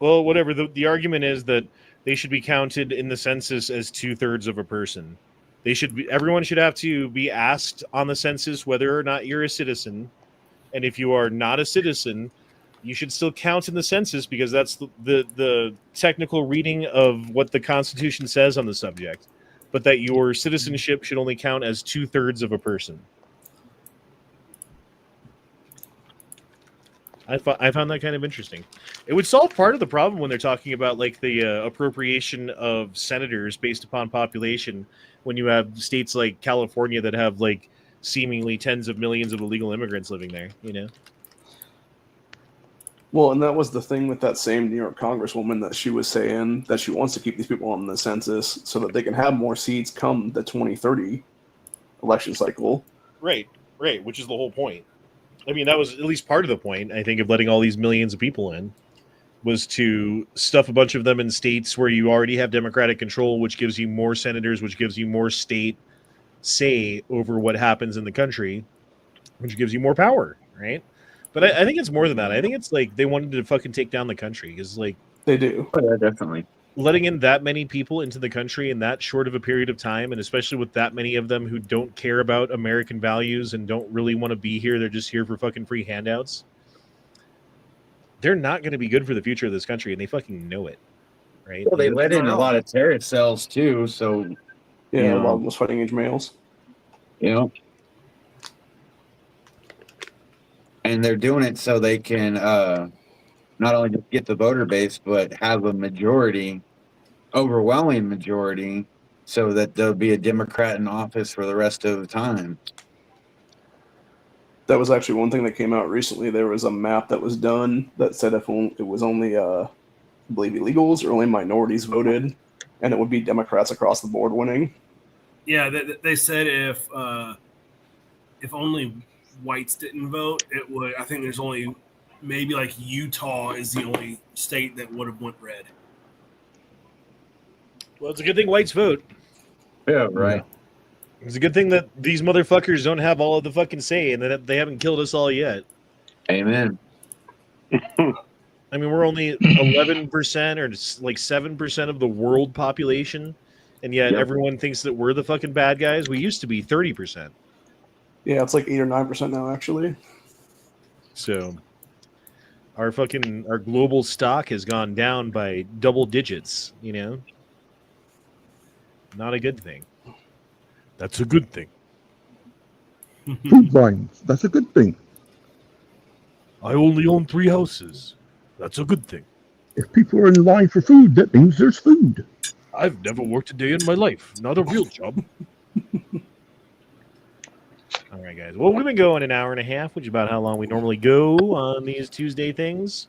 Well, whatever. The argument is that they should be counted in the census as 2/3 of a person. Everyone should have to be asked on the census whether or not you're a citizen. And if you are not a citizen, you should still count in the census because that's the technical reading of what the Constitution says on the subject. But that your citizenship should only count as 2/3 of a person. I found that kind of interesting. It would solve part of the problem when they're talking about like the appropriation of senators based upon population. When you have states like California that have like seemingly tens of millions of illegal immigrants living there, you know. Well, and that was the thing with that same New York congresswoman that she was saying that she wants to keep these people on the census so that they can have more seats come the 2030 election cycle. Right, which is the whole point. I mean, that was at least part of the point, I think, of letting all these millions of people in, was to stuff a bunch of them in states where you already have Democratic control, which gives you more senators, which gives you more state say over what happens in the country, which gives you more power, right? But I think it's more than that. I think it's like they wanted to fucking take down the country because, like, they do. Oh, yeah, definitely. letting in that many people into the country in that short of a period of time, and especially with that many of them who don't care about American values and don't really want to be here, they're just here for fucking free handouts. They're not going to be good for the future of this country, and they fucking know it, right? Well, they let in a lot of terrorist cells too, so Yeah, you a lot know, of those fighting age males. you know, and they're doing it so they can not only just get the voter base, but have a majority, overwhelming majority, so that there'll be a Democrat in office for the rest of the time. That was actually one thing that came out recently. There was a map that was done that said if it was only, I believe, illegals or only minorities voted, and it would be Democrats across the board winning. Yeah, they said if only whites didn't vote, it would. I think there's only maybe like Utah is the only state that would have went red. Well, it's a good thing whites vote. Yeah, right. It's a good thing that these motherfuckers don't have all of the fucking say and that they haven't killed us all yet. Amen. I mean, we're only 11% or like 7% of the world population, and yet everyone thinks that we're the fucking bad guys. We used to be 30%. Yeah, it's like 8 or 9% now, actually. So our global stock has gone down by double digits, you know? Not a good thing. That's a good thing. Food lines. That's a good thing. I only own 3 houses. That's a good thing. If people are in line for food, that means there's food. I've never worked a day in my life. Not a real job. All right, guys. Well, we've been going an hour and a half, which is about how long we normally go on these Tuesday things.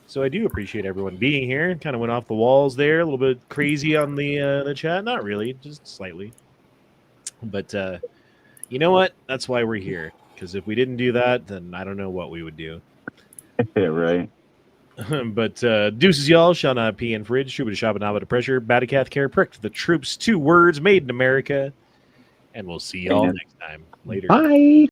So I do appreciate everyone being here. Kind of went off the walls there. A little bit crazy on the chat. Not really, just slightly. But you know what? That's why we're here. Because if we didn't do that, then I don't know what we would do. Yeah, right. But deuces, y'all. Shall not pee in fridge. Trouba to shop and to pressure. Batacath care pricked the troops. 2 words made in America. And we'll see y'all next time. Later. Bye.